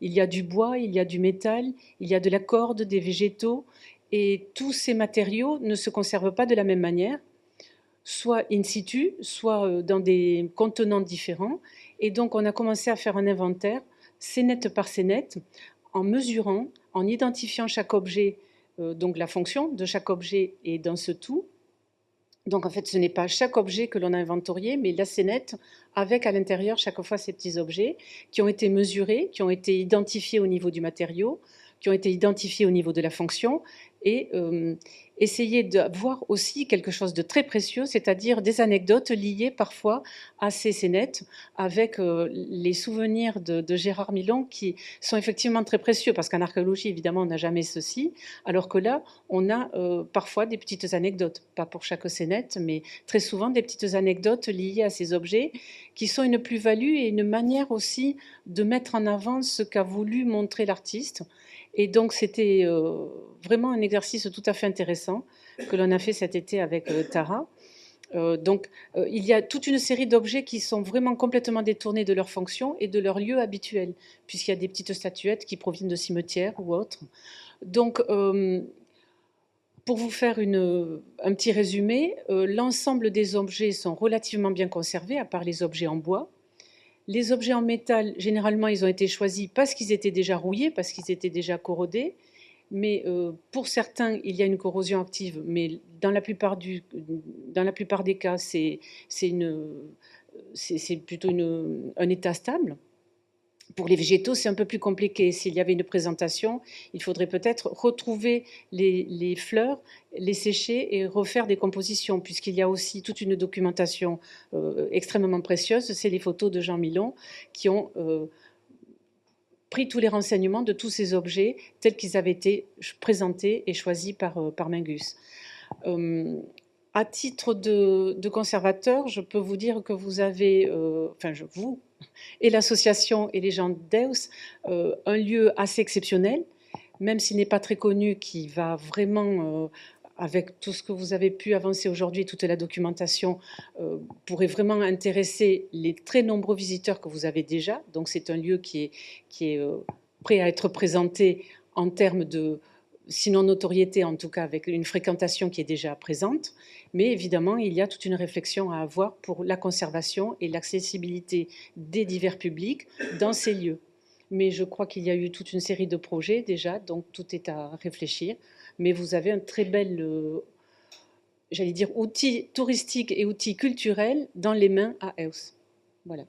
Il y a du bois, il y a du métal, il y a de la corde, des végétaux. Et tous ces matériaux ne se conservent pas de la même manière, soit in situ, soit dans des contenants différents. Et donc, on a commencé à faire un inventaire, scénette par scénette, en mesurant, en identifiant chaque objet, donc la fonction de chaque objet est dans ce tout. Donc, en fait, ce n'est pas chaque objet que l'on a inventorié, mais la scénette, avec à l'intérieur chaque fois ces petits objets qui ont été mesurés, qui ont été identifiés au niveau du matériau, qui ont été identifiés au niveau de la fonction, et essayer d'avoir aussi quelque chose de très précieux, c'est-à-dire des anecdotes liées parfois à ces scénettes, avec les souvenirs de Gérard Milon qui sont effectivement très précieux, parce qu'en archéologie, évidemment, on n'a jamais ceci, alors que là, on a parfois des petites anecdotes, pas pour chaque scénette, mais très souvent des petites anecdotes liées à ces objets, qui sont une plus-value et une manière aussi de mettre en avant ce qu'a voulu montrer l'artiste. Et donc, c'était vraiment un exercice tout à fait intéressant que l'on a fait cet été avec Tara. Il y a toute une série d'objets qui sont vraiment complètement détournés de leur fonction et de leur lieu habituel, puisqu'il y a des petites statuettes qui proviennent de cimetières ou autres. Donc, pour vous faire un petit résumé, l'ensemble des objets sont relativement bien conservés, à part les objets en bois. Les objets en métal, généralement, ils ont été choisis parce qu'ils étaient déjà rouillés, parce qu'ils étaient déjà corrodés. Mais pour certains, il y a une corrosion active, mais dans la plupart des cas, c'est plutôt un état stable. Pour les végétaux, c'est un peu plus compliqué. S'il y avait une présentation, il faudrait peut-être retrouver les fleurs, les sécher et refaire des compositions, puisqu'il y a aussi toute une documentation extrêmement précieuse. C'est les photos de Jean Milon qui ont pris tous les renseignements de tous ces objets tels qu'ils avaient été présentés et choisis par Mingus. À titre de conservateur, je peux vous dire que vous avez, vous et l'association et les gens d'Eus, un lieu assez exceptionnel, même s'il n'est pas très connu, qui va vraiment, avec tout ce que vous avez pu avancer aujourd'hui, toute la documentation, pourrait vraiment intéresser les très nombreux visiteurs que vous avez déjà. Donc c'est un lieu qui est prêt à être présenté en termes de, sinon notoriété, en tout cas avec une fréquentation qui est déjà présente. Mais évidemment, il y a toute une réflexion à avoir pour la conservation et l'accessibilité des divers publics dans ces lieux. Mais je crois qu'il y a eu toute une série de projets déjà, donc tout est à réfléchir. Mais vous avez un très bel, j'allais dire, outil touristique et outil culturel dans les mains à Eus. Voilà.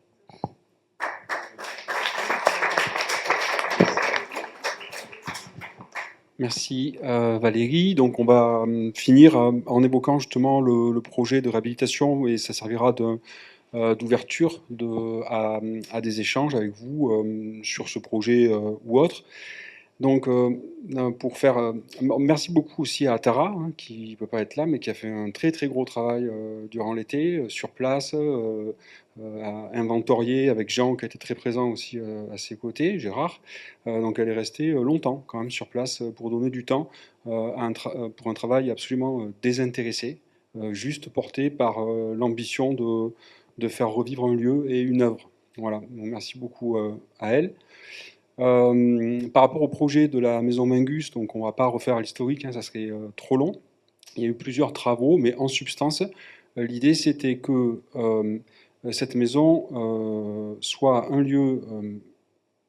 Merci Valérie. Donc on va finir en évoquant justement le projet de réhabilitation et ça servira d'ouverture à des échanges avec vous sur ce projet ou autre. Donc merci beaucoup aussi à Tara hein, qui ne peut pas être là mais qui a fait un très très gros travail durant l'été sur place, à inventorier avec Jean qui a été très présent aussi à ses côtés, Gérard. Donc elle est restée longtemps quand même sur place pour donner du temps pour un travail absolument désintéressé, juste porté par l'ambition de faire revivre un lieu et une œuvre. Voilà, donc merci beaucoup à elle. Par rapport au projet de la maison Mingus, donc on ne va pas refaire l'historique, hein, ça serait trop long. Il y a eu plusieurs travaux, mais en substance, l'idée c'était que cette maison soit un lieu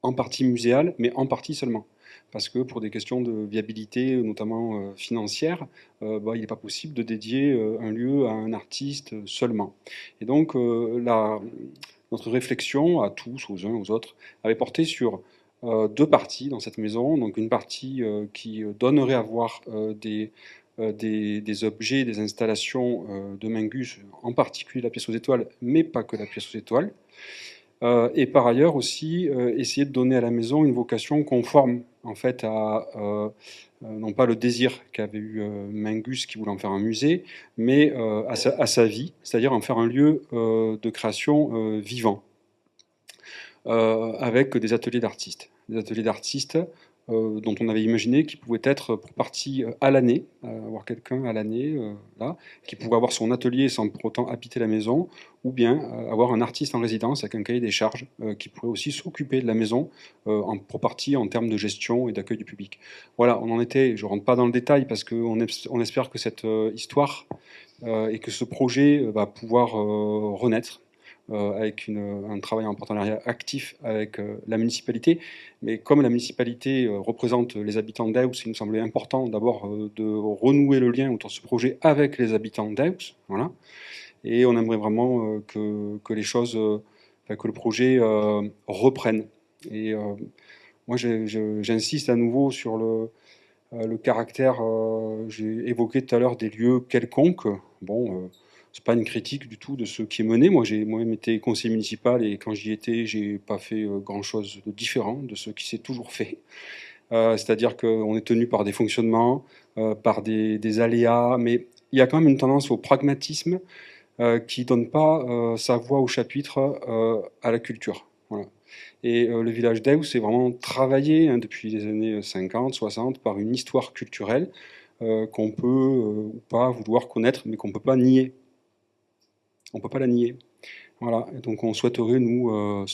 en partie muséal, mais en partie seulement. Parce que pour des questions de viabilité, notamment financière, il n'est pas possible de dédier un lieu à un artiste seulement. Et donc notre réflexion à tous, aux uns, aux autres, avait porté sur deux parties dans cette maison. Donc une partie qui donnerait à voir des objets, des installations de Mingus, en particulier la pièce aux étoiles, mais pas que la pièce aux étoiles. Et par ailleurs aussi essayer de donner à la maison une vocation conforme en fait à non pas le désir qu'avait eu Mingus qui voulait en faire un musée, mais à sa vie, c'est-à-dire en faire un lieu de création vivant. Avec des ateliers d'artistes. Des ateliers d'artistes dont on avait imaginé qu'ils pouvaient être pour partie à l'année, avoir quelqu'un à l'année, là, qui pouvait avoir son atelier sans pour autant habiter la maison, ou bien avoir un artiste en résidence avec un cahier des charges qui pourrait aussi s'occuper de la maison pour partie en termes de gestion et d'accueil du public. Voilà, on en était, je ne rentre pas dans le détail parce qu'on espère que cette histoire et que ce projet va pouvoir renaître avec un travail en partenariat actif avec la municipalité. Mais comme la municipalité représente les habitants d'Eus, il nous semblait important d'abord de renouer le lien autour de ce projet avec les habitants d'Eus. Voilà. Et on aimerait vraiment que les choses, que le projet reprenne. Et moi, j'insiste à nouveau sur Le caractère, j'ai évoqué tout à l'heure des lieux quelconques. Bon, c'est pas une critique du tout de ce qui est mené. Moi, j'ai moi-même été conseiller municipal et quand j'y étais, j'ai pas fait grand-chose de différent de ce qui s'est toujours fait. C'est-à-dire qu'on est tenu par des fonctionnements, par des aléas, mais il y a quand même une tendance au pragmatisme qui donne pas sa voix au chapitre à la culture. Voilà. Et le village d'Aix, c'est vraiment travaillé hein, depuis les années 50, 60 par une histoire culturelle qu'on peut ou pas vouloir connaître, mais qu'on ne peut pas nier. On ne peut pas la nier. Voilà. Et donc on souhaiterait, nous,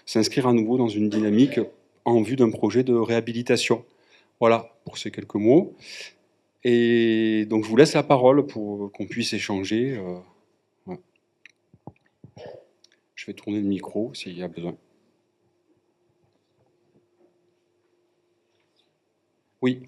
s'inscrire à nouveau dans une dynamique en vue d'un projet de réhabilitation. Voilà, pour ces quelques mots. Et donc je vous laisse la parole pour qu'on puisse échanger. Ouais. Je vais tourner le micro s'il y a besoin. Oui.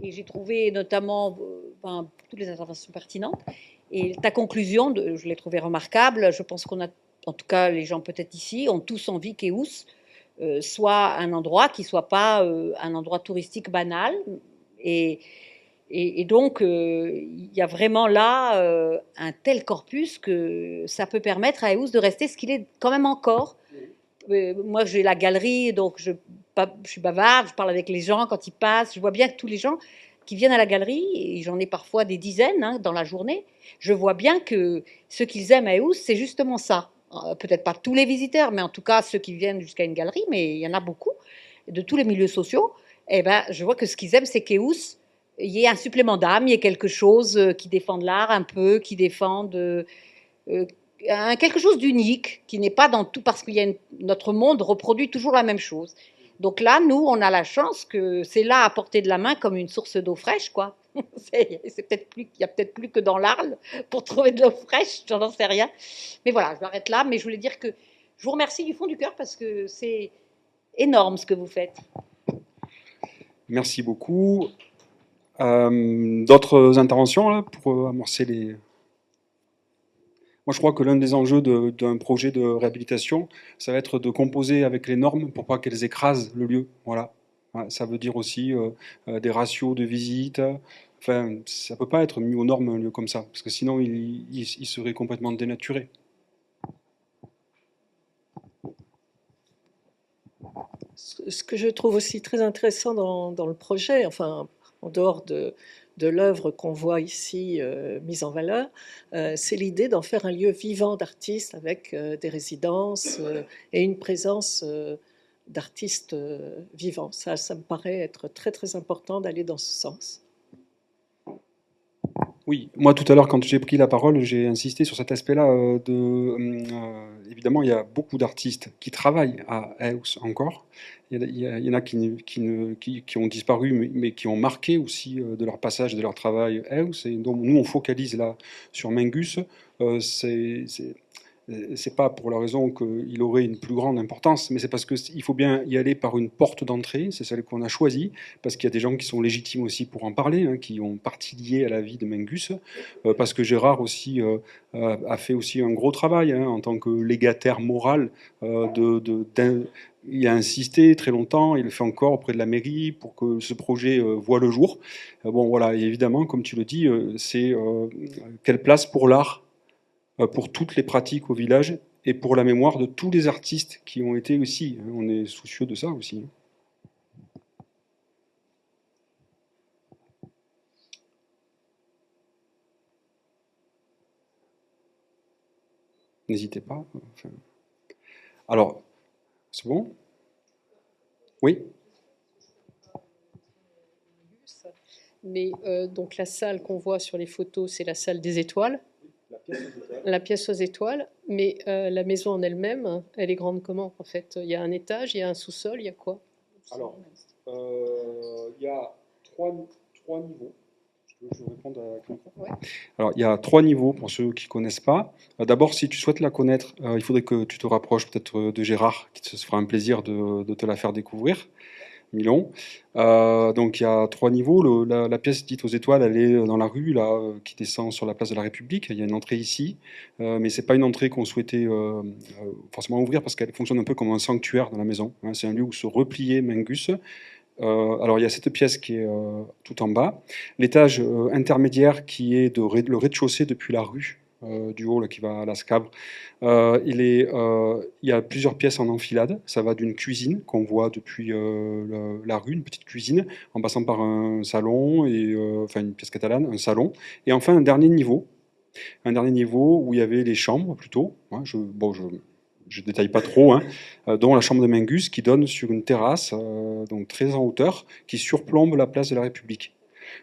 Et j'ai trouvé notamment toutes les interventions pertinentes. Et ta conclusion, je l'ai trouvée remarquable. Je pense qu'on a, en tout cas les gens peut-être ici, ont tous envie qu'Eus soit un endroit qui ne soit pas un endroit touristique banal. Et donc, il y a vraiment là un tel corpus que ça peut permettre à Eus de rester ce qu'il est quand même encore. Moi, j'ai la galerie, donc je suis bavarde, je parle avec les gens quand ils passent. Je vois bien que tous les gens qui viennent à la galerie, et j'en ai parfois des dizaines hein, dans la journée, je vois bien que ce qu'ils aiment à Eus, c'est justement ça. Peut-être pas tous les visiteurs, mais en tout cas ceux qui viennent jusqu'à une galerie, mais il y en a beaucoup, de tous les milieux sociaux. Eh ben, je vois que ce qu'ils aiment, c'est qu'Eus, il y ait un supplément d'âme, il y ait quelque chose qui défende l'art un peu, qui défende quelque chose d'unique, qui n'est pas dans tout, parce que notre monde reproduit toujours la même chose. Donc là, nous, on a la chance que c'est là à portée de la main comme une source d'eau fraîche, quoi. C'est peut-être plus, il y a peut-être plus que dans l'Arles pour trouver de l'eau fraîche, j'en sais rien. Mais voilà, je m'arrête là. Mais je voulais dire que je vous remercie du fond du cœur parce que c'est énorme ce que vous faites. Merci beaucoup. D'autres interventions là, pour amorcer les... Moi, je crois que l'un des enjeux d'un projet de réhabilitation, ça va être de composer avec les normes pour pas qu'elles écrasent le lieu. Voilà. Ça veut dire aussi des ratios de visite. Enfin, ça peut pas être mis aux normes un lieu comme ça, parce que sinon, il serait complètement dénaturé. Ce que je trouve aussi très intéressant dans le projet, enfin, en dehors de l'œuvre qu'on voit ici mise en valeur, c'est l'idée d'en faire un lieu vivant d'artistes avec des résidences et une présence d'artistes vivants. Ça me paraît être très très important d'aller dans ce sens. Oui, moi tout à l'heure quand j'ai pris la parole, j'ai insisté sur cet aspect-là. Évidemment, il y a beaucoup d'artistes qui travaillent à Aix encore. Il y en a qui ont disparu, mais qui ont marqué aussi de leur passage, de leur travail Aix. Et donc nous, on focalise là sur Mingus. C'est pas pour la raison qu'il aurait une plus grande importance, mais c'est parce qu'il faut bien y aller par une porte d'entrée, c'est celle qu'on a choisie, parce qu'il y a des gens qui sont légitimes aussi pour en parler, hein, qui ont partie liée à la vie de Mingus, parce que Gérard aussi a fait aussi un gros travail hein, en tant que légataire moral. Il a insisté très longtemps, il le fait encore auprès de la mairie pour que ce projet voit le jour. Bon voilà, et évidemment, comme tu le dis, c'est quelle place pour l'art pour toutes les pratiques au village et pour la mémoire de tous les artistes qui ont été aussi. On est soucieux de ça aussi. N'hésitez pas. Enfin... Alors, c'est bon? Oui? Mais donc la salle qu'on voit sur les photos, c'est la salle des étoiles. La pièce aux étoiles, mais la maison en elle-même, elle est grande comment en fait? Il y a un étage, il y a un sous-sol, il y a quoi? Alors, il y a trois niveaux. Je vais répondre à la question. Ouais. Alors, il y a 3 niveaux pour ceux qui ne connaissent pas. D'abord, si tu souhaites la connaître, il faudrait que tu te rapproches peut-être de Gérard, qui se fera un plaisir de te la faire découvrir. Milon. Donc il y a 3 niveaux. La pièce dite aux étoiles, elle est dans la rue, là, qui descend sur la place de la République. Il y a une entrée ici, mais c'est pas une entrée qu'on souhaitait forcément ouvrir parce qu'elle fonctionne un peu comme un sanctuaire dans la maison, hein. C'est un lieu où se repliait Mingus. Alors il y a cette pièce qui est tout en bas. L'étage intermédiaire qui est le rez-de-chaussée depuis la rue du haut là, qui va à la Scabre. Il y a plusieurs pièces en enfilade. Ça va d'une cuisine qu'on voit depuis la rue, une petite cuisine, en passant par un salon, enfin une pièce catalane, un salon. Et enfin un dernier niveau où il y avait les chambres plutôt. Hein, je détaille pas trop, hein, dont la chambre de Mingus qui donne sur une terrasse, donc très en hauteur, qui surplombe la place de la République.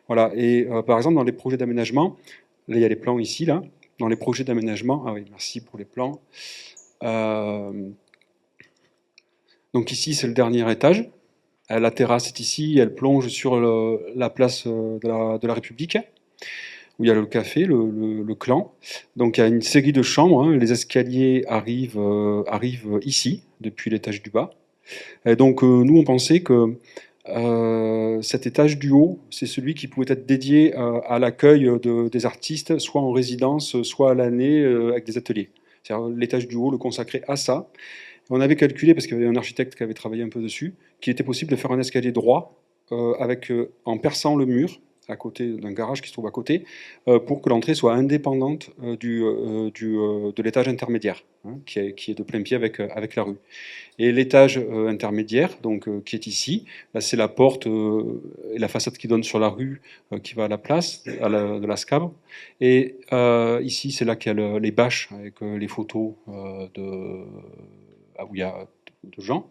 Voilà. Et par exemple, dans les projets d'aménagement, là il y a les plans ici, là. Dans les projets d'aménagement, ah oui, merci pour les plans. Donc ici, c'est le dernier étage. La terrasse est ici, elle plonge sur la place de la République, où il y a le café, le clan. Donc il y a une série de chambres, hein. Les escaliers arrivent ici, depuis l'étage du bas. Et donc nous, on pensait que cet étage du haut, c'est celui qui pouvait être dédié à l'accueil des artistes, soit en résidence, soit à l'année, avec des ateliers. C'est-à-dire l'étage du haut, le consacrer à ça. On avait calculé, parce qu'il y avait un architecte qui avait travaillé un peu dessus, qu'il était possible de faire un escalier droit, en perçant le mur, à côté d'un garage qui se trouve à côté, pour que l'entrée soit indépendante de l'étage intermédiaire, hein, qui est de plein pied avec la rue. Et l'étage intermédiaire, donc, qui est ici, là c'est la porte et la façade qui donne sur la rue, qui va à la place de la Scabre. Et ici, c'est là qu'il y a les bâches avec les photos où il y a de gens.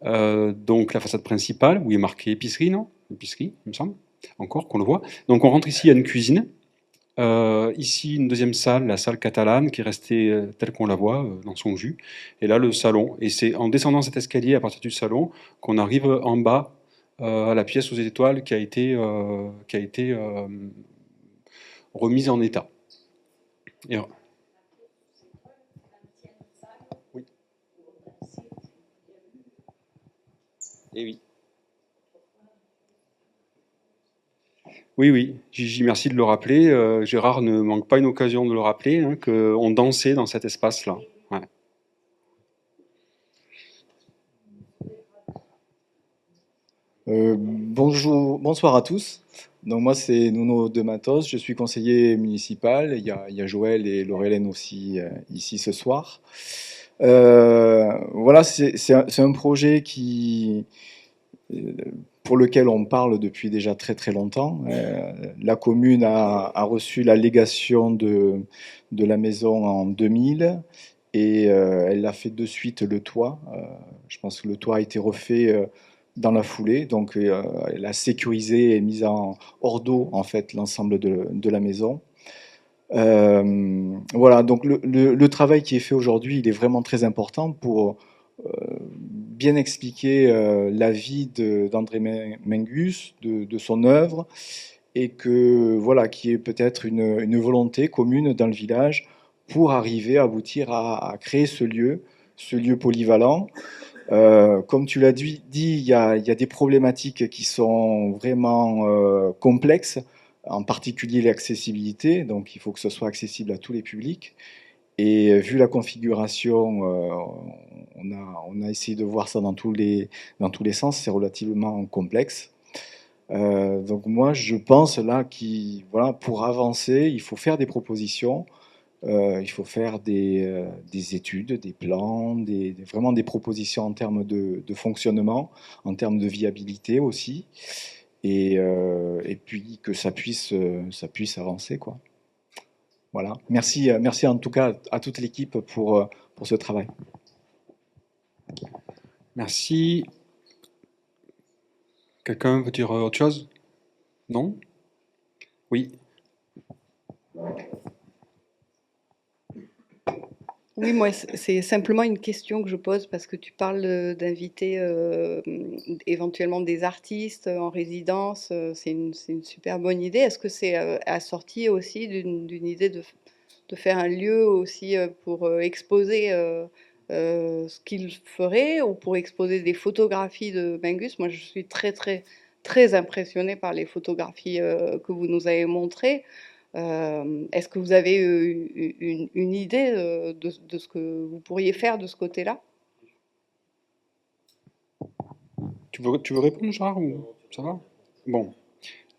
Donc la façade principale, où il est marqué épicerie, non? Épicerie, il me semble, encore qu'on le voit. Donc on rentre ici, il y a une cuisine. Ici, une deuxième salle, la salle catalane, qui est restée telle qu'on la voit, dans son jus. Et là, le salon. Et c'est en descendant cet escalier, à partir du salon, qu'on arrive en bas, à la pièce aux étoiles qui a été remise en état. Et, oui. Et oui. Oui, oui, Gigi, merci de le rappeler. Gérard ne manque pas une occasion de le rappeler, hein, qu'on dansait dans cet espace-là. Ouais. Bonsoir à tous. Donc moi c'est Nuno de Matos, je suis conseiller municipal. Il y a Joël et Laurelène aussi ici ce soir. Voilà, c'est un projet pour lequel on parle depuis déjà très très longtemps. La commune a reçu l'allégation de la maison en 2000 et elle a fait de suite le toit. Je pense que le toit a été refait dans la foulée, donc elle a sécurisé et mis hors d'eau en fait l'ensemble de la maison. Voilà, donc le travail qui est fait aujourd'hui, il est vraiment très important pour bien expliquer la vie d'André Mingus, de son œuvre, et que voilà, qui est peut-être une volonté commune dans le village pour arriver à aboutir à créer ce lieu polyvalent. Comme tu l'as dit, il y a des problématiques qui sont vraiment complexes, en particulier l'accessibilité, donc il faut que ce soit accessible à tous les publics. Et vu la configuration, on a essayé de voir ça dans tous les sens, c'est relativement complexe. Donc moi, je pense là voilà, pour avancer, il faut faire des propositions, il faut faire des études, des plans, vraiment des propositions en termes de fonctionnement, en termes de viabilité aussi, et puis que ça puisse avancer, quoi. Voilà. Merci en tout cas à toute l'équipe pour ce travail. Merci. Quelqu'un veut dire autre chose? Non? Oui. Oui, moi, c'est simplement une question que je pose parce que tu parles d'inviter éventuellement des artistes en résidence. C'est une super bonne idée. Est-ce que c'est assorti aussi d'une idée de faire un lieu aussi pour exposer ce qu'il ferait, ou pour exposer des photographies de Mingus. Moi, je suis très impressionnée par les photographies que vous nous avez montrées. Est-ce que vous avez une idée de ce que vous pourriez faire de ce côté-là? Tu veux répondre, Gérard, ou ça va? Bon.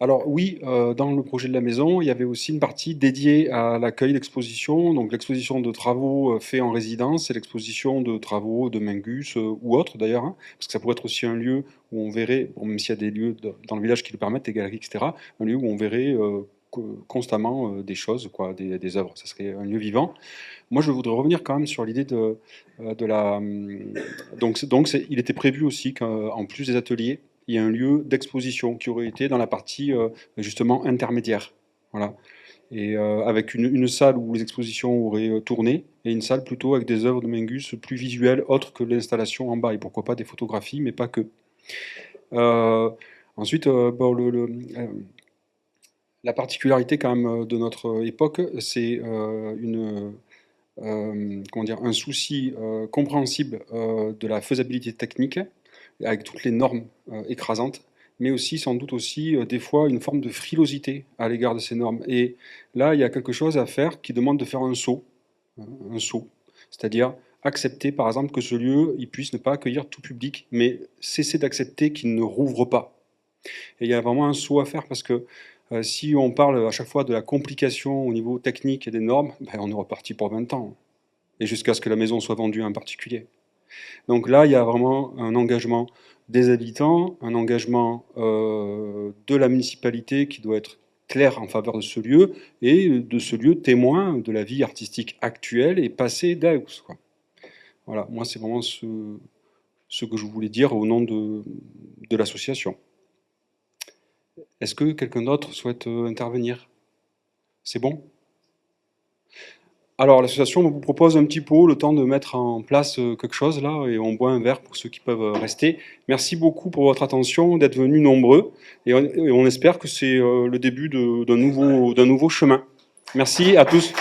Alors oui, dans le projet de la maison, il y avait aussi une partie dédiée à l'accueil d'exposition, donc l'exposition de travaux faits en résidence et l'exposition de travaux de Mingus ou autres d'ailleurs, hein, parce que ça pourrait être aussi un lieu où on verrait, bon, même s'il y a des lieux dans le village qui le permettent, des galeries, etc., un lieu où on verrait constamment des choses, quoi, des œuvres. Ça serait un lieu vivant. Moi, je voudrais revenir quand même sur l'idée de la... il était prévu aussi qu'en plus des ateliers, il y a un lieu d'exposition qui aurait été dans la partie justement intermédiaire. Voilà. Et avec une salle où les expositions auraient tourné, et une salle plutôt avec des œuvres de Mingus plus visuelles, autres que l'installation en bas, et pourquoi pas des photographies, mais pas que. Ensuite, la particularité quand même de notre époque, c'est un souci compréhensible de la faisabilité technique, avec toutes les normes écrasantes, mais aussi sans doute aussi des fois une forme de frilosité à l'égard de ces normes. Et là, il y a quelque chose à faire qui demande de faire un saut, c'est-à-dire accepter par exemple que ce lieu il puisse ne pas accueillir tout public, mais cesser d'accepter qu'il ne rouvre pas. Et il y a vraiment un saut à faire parce que si on parle à chaque fois de la complication au niveau technique et des normes, ben, on est reparti pour 20 ans, et jusqu'à ce que la maison soit vendue à un particulier. Donc là, il y a vraiment un engagement des habitants, un engagement de la municipalité qui doit être clair en faveur de ce lieu, et de ce lieu témoin de la vie artistique actuelle et passée d'Aeus, quoi. Voilà, moi c'est vraiment ce que je voulais dire au nom de l'association. Est-ce que quelqu'un d'autre souhaite intervenir? C'est bon? Alors, l'association vous propose un petit pot, le temps de mettre en place quelque chose, là, et on boit un verre pour ceux qui peuvent rester. Merci beaucoup pour votre attention, d'être venus nombreux, et on espère que c'est le début d'un nouveau chemin. Merci à tous.